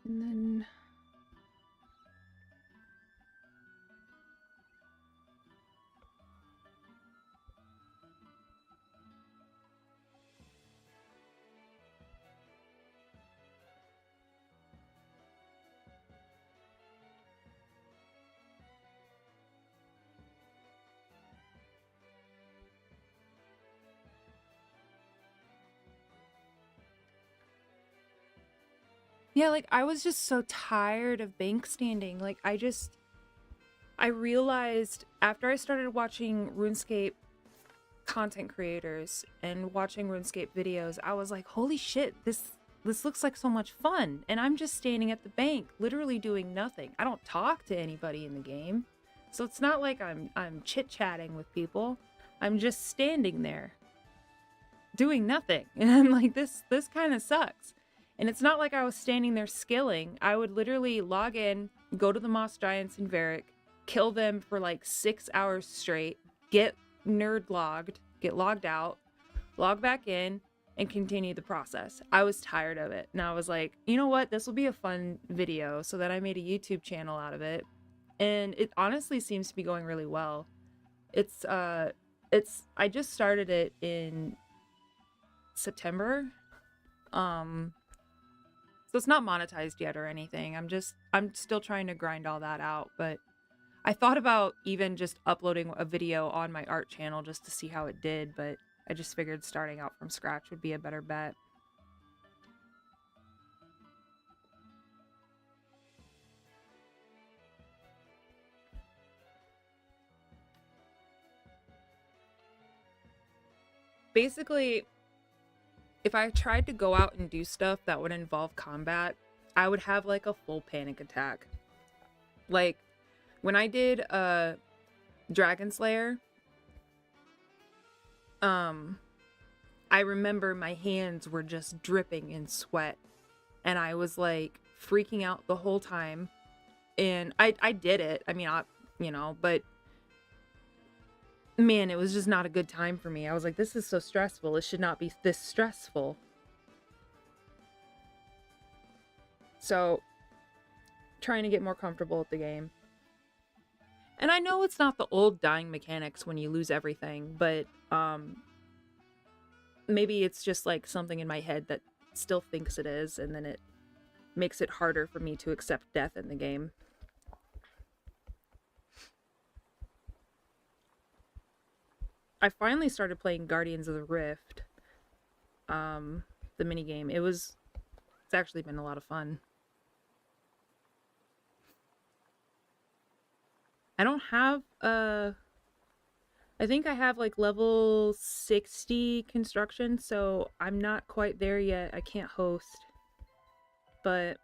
And then Yeah, like I was just so tired of bank standing. Like I realized after I started watching RuneScape content creators and watching RuneScape videos, I was like, holy shit, this looks like so much fun. And I'm just standing at the bank, literally doing nothing. I don't talk to anybody in the game. So it's not like I'm chit-chatting with people. I'm just standing there doing nothing. And I'm like, this kind of sucks. And it's not like I was standing there skilling. I would literally log in, go to the Moss Giants in Varric, kill them for like 6 hours straight, get nerd logged, get logged out, log back in, and continue the process. I was tired of it. And I was like, you know what? This will be a fun video. So then I made a YouTube channel out of it. And it honestly seems to be going really well. I just started it in September. So it's not monetized yet or anything. I'm still trying to grind all that out, but I thought about even just uploading a video on my art channel just to see how it did, but I just figured starting out from scratch would be a better bet. Basically, if I tried to go out and do stuff that would involve combat, I would have like a full panic attack. Like when I did Dragon Slayer, I remember my hands were just dripping in sweat and I was like freaking out the whole time. And I did it. I mean, but man, it was just not a good time for me. I was like, this is so stressful. It should not be this stressful. So, trying to get more comfortable with the game. And I know it's not the old dying mechanics when you lose everything, but maybe it's just like something in my head that still thinks it is, and then it makes it harder for me to accept death in the game. I finally started playing Guardians of the Rift, the minigame. It's actually been a lot of fun. I don't have I think I have like level 60 construction, so I'm not quite there yet. I can't host. But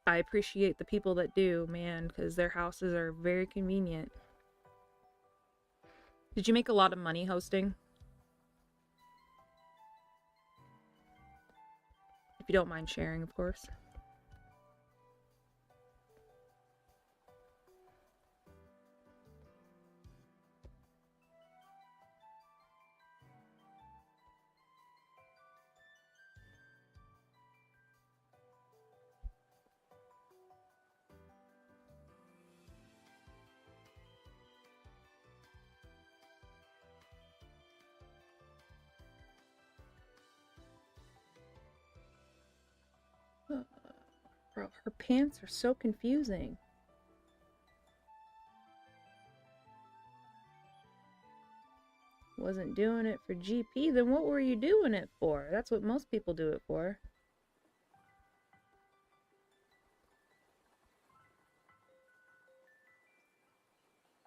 I appreciate the people that do, man, because their houses are very convenient. Did you make a lot of money hosting? If you don't mind sharing, of course. Bro, her pants are so confusing. Wasn't doing it for GP, then what were you doing it for? That's what most people do it for.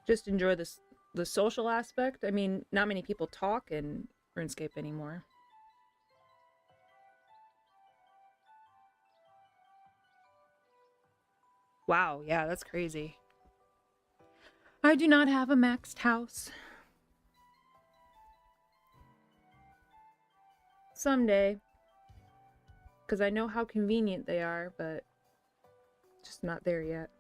Just enjoy the social aspect. I mean, not many people talk in RuneScape anymore. Wow, yeah, that's crazy. I do not have a maxed house. Someday. Because I know how convenient they are, but just not there yet.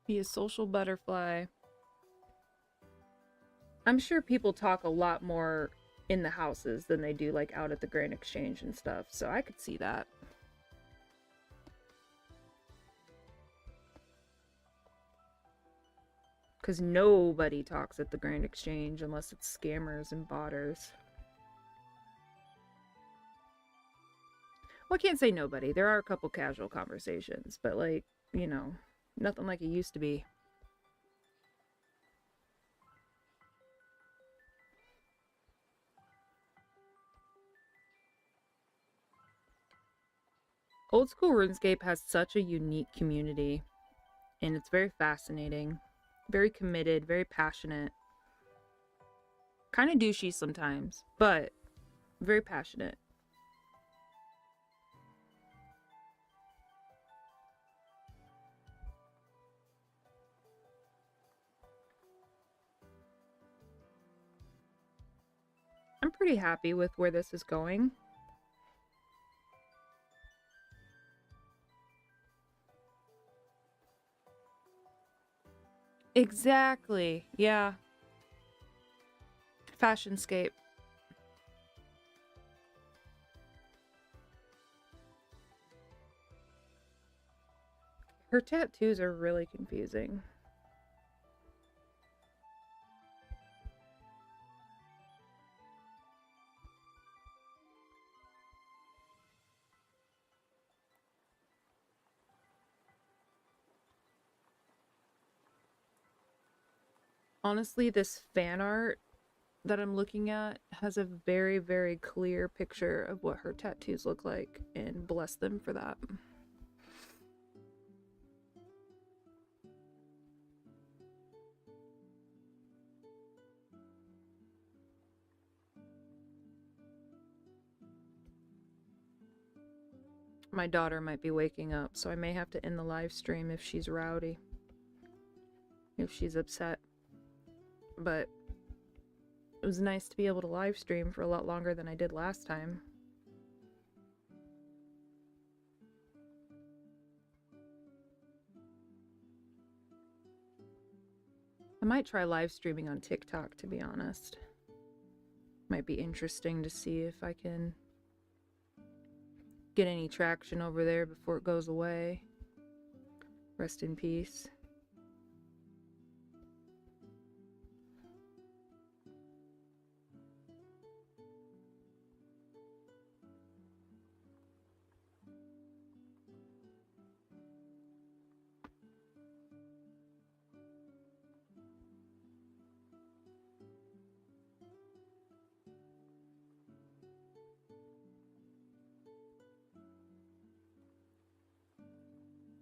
Be a social butterfly. I'm sure people talk a lot more in the houses than they do like out at the Grand Exchange and stuff, so I could see that. Because nobody talks at the Grand Exchange unless it's scammers and botters. Well, I can't say nobody. There are a couple casual conversations, but like, nothing like it used to be. Old school RuneScape has such a unique community, and it's very fascinating, very committed, very passionate. Kind of douchey sometimes, but very passionate. I'm pretty happy with where this is going. Exactly. Yeah. Fashionscape. Her tattoos are really confusing. Honestly, this fan art that I'm looking at has a very, very clear picture of what her tattoos look like, and bless them for that. My daughter might be waking up, so I may have to end the live stream if she's rowdy, if she's upset. But it was nice to be able to live stream for a lot longer than I did last time. I might try live streaming on TikTok, to be honest. Might be interesting to see if I can get any traction over there before it goes away. Rest in peace.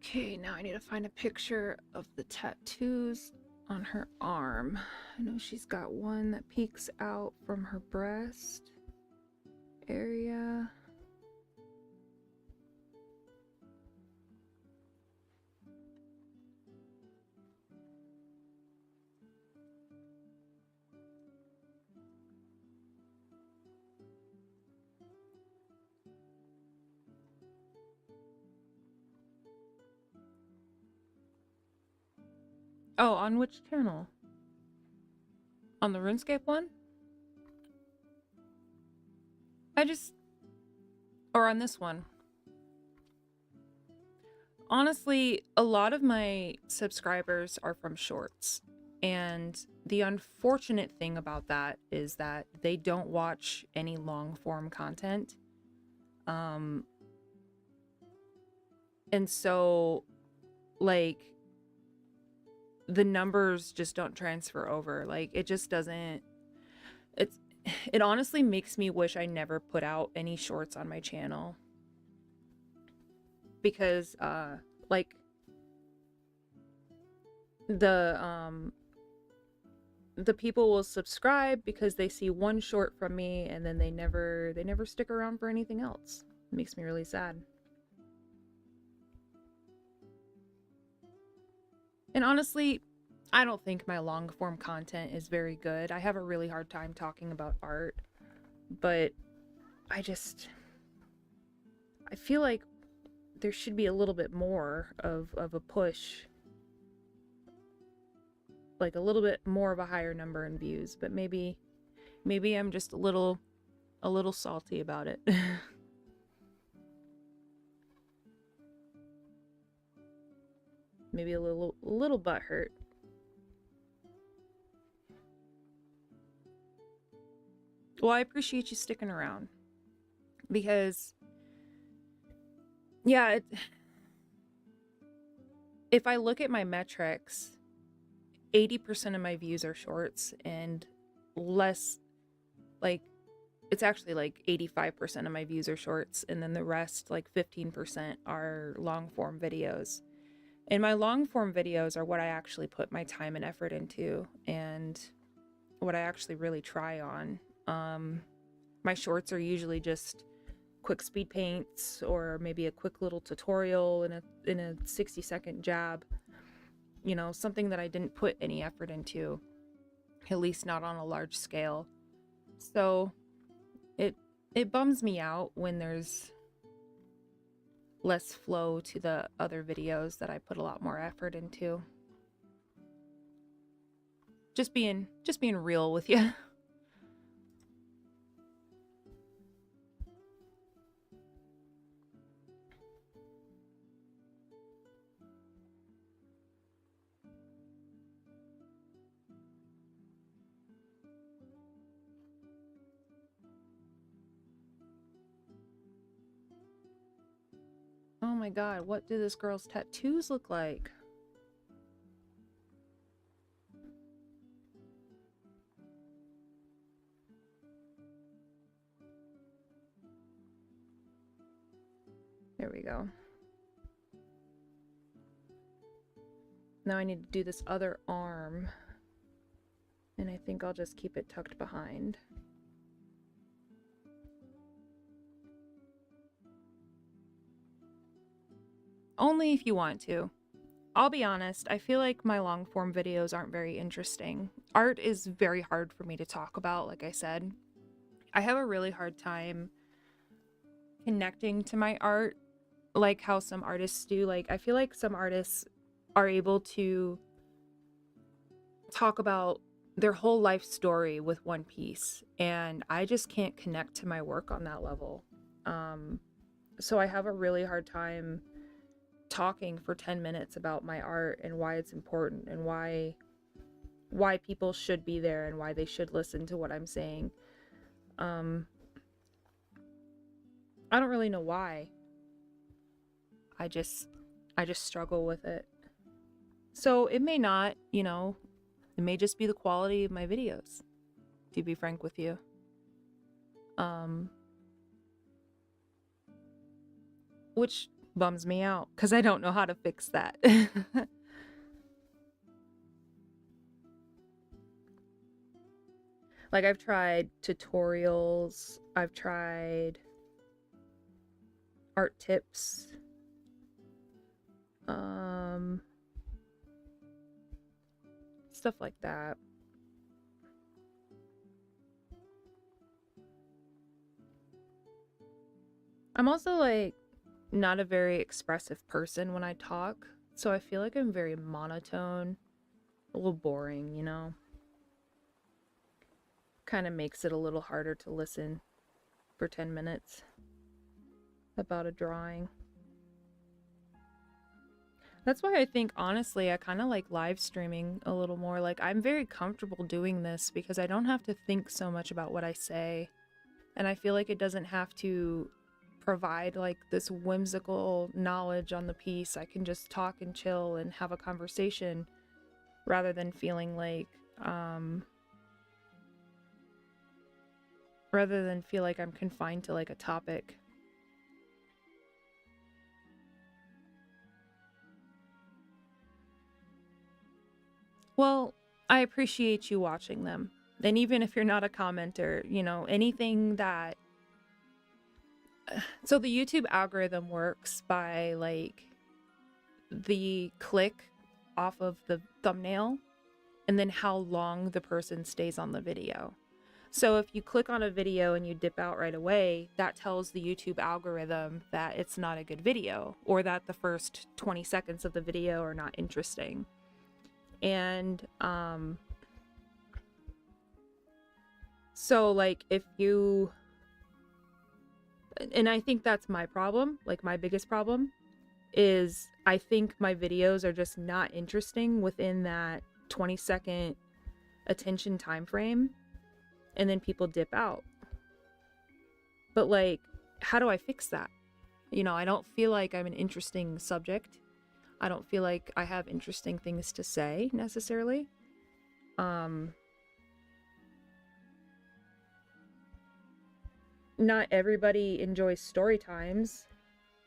Okay, now I need to find a picture of the tattoos on her arm. I know she's got one that peeks out from her breast area. Oh, on which channel? On the RuneScape one? Or on this one. Honestly, a lot of my subscribers are from shorts. And the unfortunate thing about that is that they don't watch any long form content. And so, like, the numbers just don't transfer over. Like, it just doesn't. It honestly makes me wish I never put out any shorts on my channel, because like the people will subscribe because they see one short from me, and then they never stick around for anything else. It makes me really sad. And honestly, I don't think my long form content is very good. I have a really hard time talking about art, but I feel like there should be a little bit more of a push, like a little bit more of a higher number in views, but maybe I'm just a little salty about it. Maybe a little butthurt. Well, I appreciate you sticking around, because yeah, if I look at my metrics, 80% of my views are shorts, and less, like it's actually like 85% of my views are shorts, and then the rest, like 15%, are long form videos. And my long form videos are what I actually put my time and effort into, and what I actually really try on. My shorts are usually just quick speed paints, or maybe a quick little tutorial in a 60-second jab. You know, something that I didn't put any effort into, at least not on a large scale. So it bums me out when there's less flow to the other videos that I put a lot more effort into. Just being real with you. Oh my god, what do this girl's tattoos look like? There we go. Now I need to do this other arm, and I think I'll just keep it tucked behind. Only if you want to. I'll be honest, I feel like my long form videos aren't very interesting. Art is very hard for me to talk about, like I said. I have a really hard time connecting to my art like how some artists do. Like, I feel like some artists are able to talk about their whole life story with one piece, and I just can't connect to my work on that level. So I have a really hard time talking for 10 minutes about my art and why it's important, and why people should be there, and why they should listen to what I'm saying. I don't really know why. I just struggle with it. So it may not, you know, it may just be the quality of my videos, to be frank with you. Which bums me out, because I don't know how to fix that. Like, I've tried tutorials, I've tried art tips, stuff like that. I'm also, like, not a very expressive person when I talk, so I feel like I'm very monotone, a little boring, you know? Kind of makes it a little harder to listen for 10 minutes about a drawing. That's why I think, honestly, I kind of like live streaming a little more. Like, I'm very comfortable doing this because I don't have to think so much about what I say. And I feel like it doesn't have to provide like this whimsical knowledge on the piece. I can just talk and chill and have a conversation, rather than feeling like I'm confined to like a topic. Well, I appreciate you watching them. And even if you're not a commenter, you know, anything that... So the YouTube algorithm works by like the click off of the thumbnail, and then how long the person stays on the video. So if you click on a video and you dip out right away, that tells the YouTube algorithm that it's not a good video, or that the first 20 seconds of the video are not interesting. And so like if you... And I think that's my problem, like my biggest problem, is I think my videos are just not interesting within that 20-second attention time frame, and then people dip out. But like, how do I fix that? You know, I don't feel like I'm an interesting subject. I don't feel like I have interesting things to say necessarily. not everybody enjoys story times.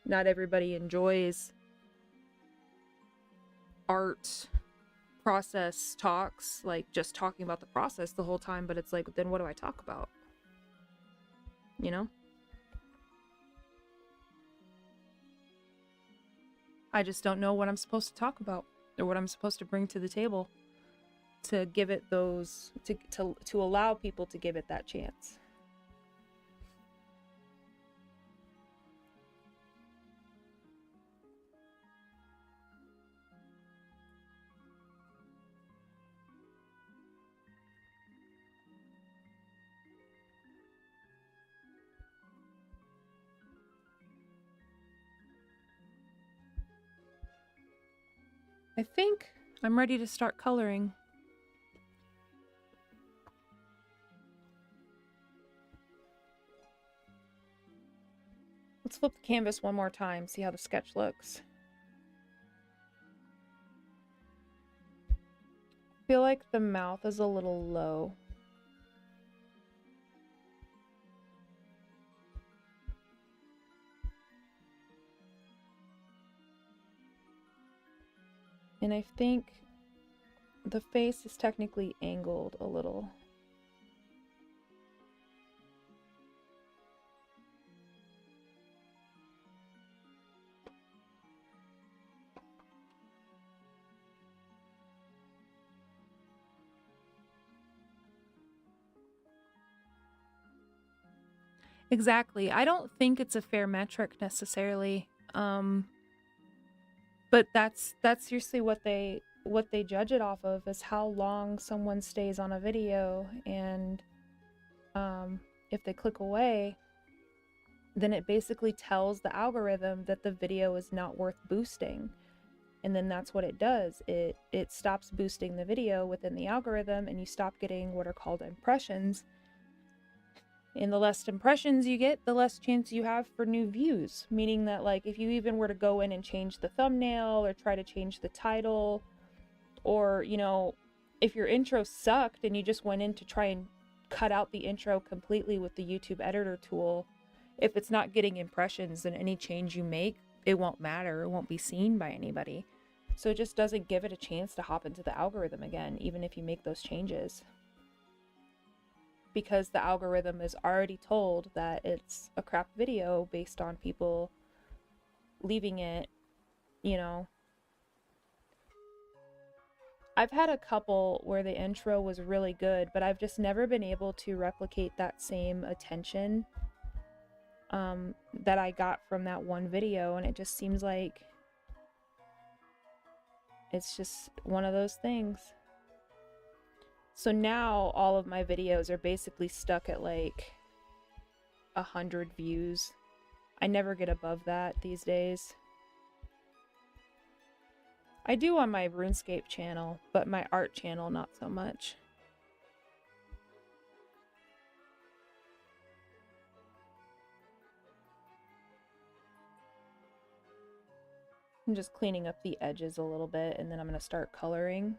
Not everybody enjoys art process talks, like just talking about the process the whole time, but it's like, then what do I talk about? You know? I just don't know what I'm supposed to talk about or what I'm supposed to bring to the table to give it those, to allow people to give it that chance. I think I'm ready to start coloring. Let's flip the canvas one more time, see how the sketch looks. I feel like the mouth is a little low. And I think the face is technically angled a little. Exactly. I don't think it's a fair metric necessarily. But that's seriously what they judge it off of, is how long someone stays on a video, and if they click away, then it basically tells the algorithm that the video is not worth boosting. And then that's what it does. It stops boosting the video within the algorithm, and you stop getting what are called impressions. And the less impressions you get, the less chance you have for new views. Meaning that, like, if you even were to go in and change the thumbnail or try to change the title, or, you know, if your intro sucked and you just went in to try and cut out the intro completely with the YouTube editor tool, if it's not getting impressions, then any change you make, it won't matter. It won't be seen by anybody. So it just doesn't give it a chance to hop into the algorithm again, even if you make those changes. Because the algorithm is already told that it's a crap video based on people leaving it, you know. I've had a couple where the intro was really good, but I've just never been able to replicate that same attention that I got from that one video, and it just seems like it's just one of those things. So now all of my videos are basically stuck at like 100 views. I never get above that these days. I do on my RuneScape channel, but my art channel not so much. I'm just cleaning up the edges a little bit, and then I'm going to start coloring.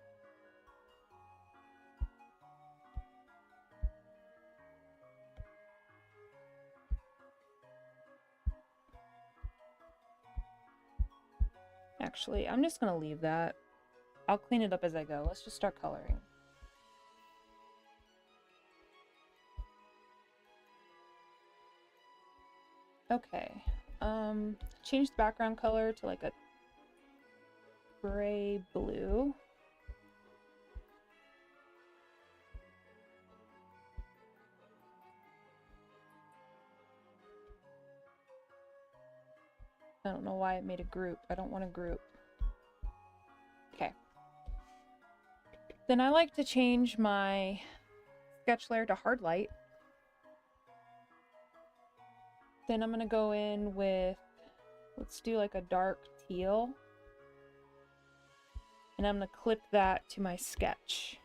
Actually, I'm just going to leave that. I'll clean it up as I go. Let's just start coloring. Okay. Change the background color to like a gray blue. I don't know why it made a group. I don't want a group. Okay. Then I like to change my sketch layer to hard light. Then I'm going to go in with, let's do like a dark teal. And I'm going to clip that to my sketch.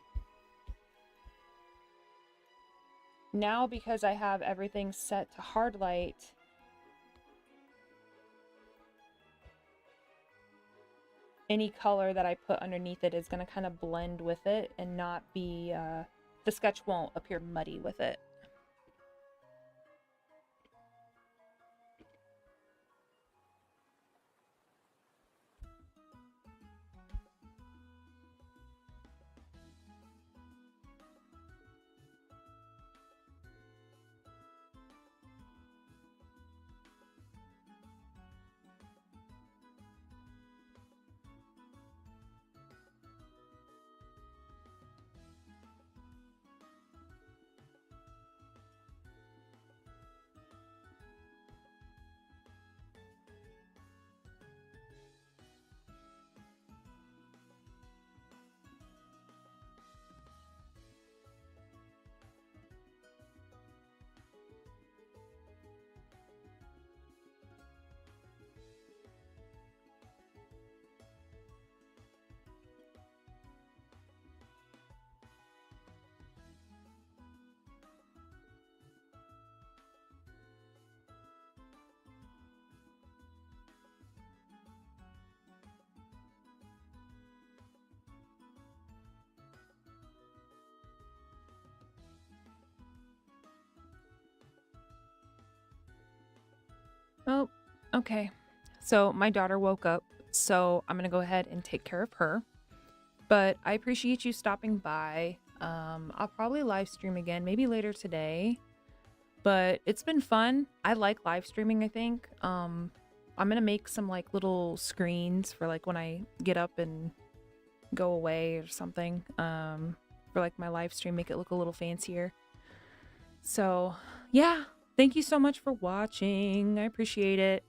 Now, because I have everything set to hard light, any color that I put underneath it is going to kind of blend with it and not be, the sketch won't appear muddy with it. Oh, okay. So my daughter woke up, so I'm gonna go ahead and take care of her. But I appreciate you stopping by. I'll probably live stream again, maybe later today. But it's been fun. I like live streaming, I think. I'm gonna make some like little screens for like when I get up and go away or something. For like my live stream, make it look a little fancier. So, yeah. Thank you so much for watching. I appreciate it.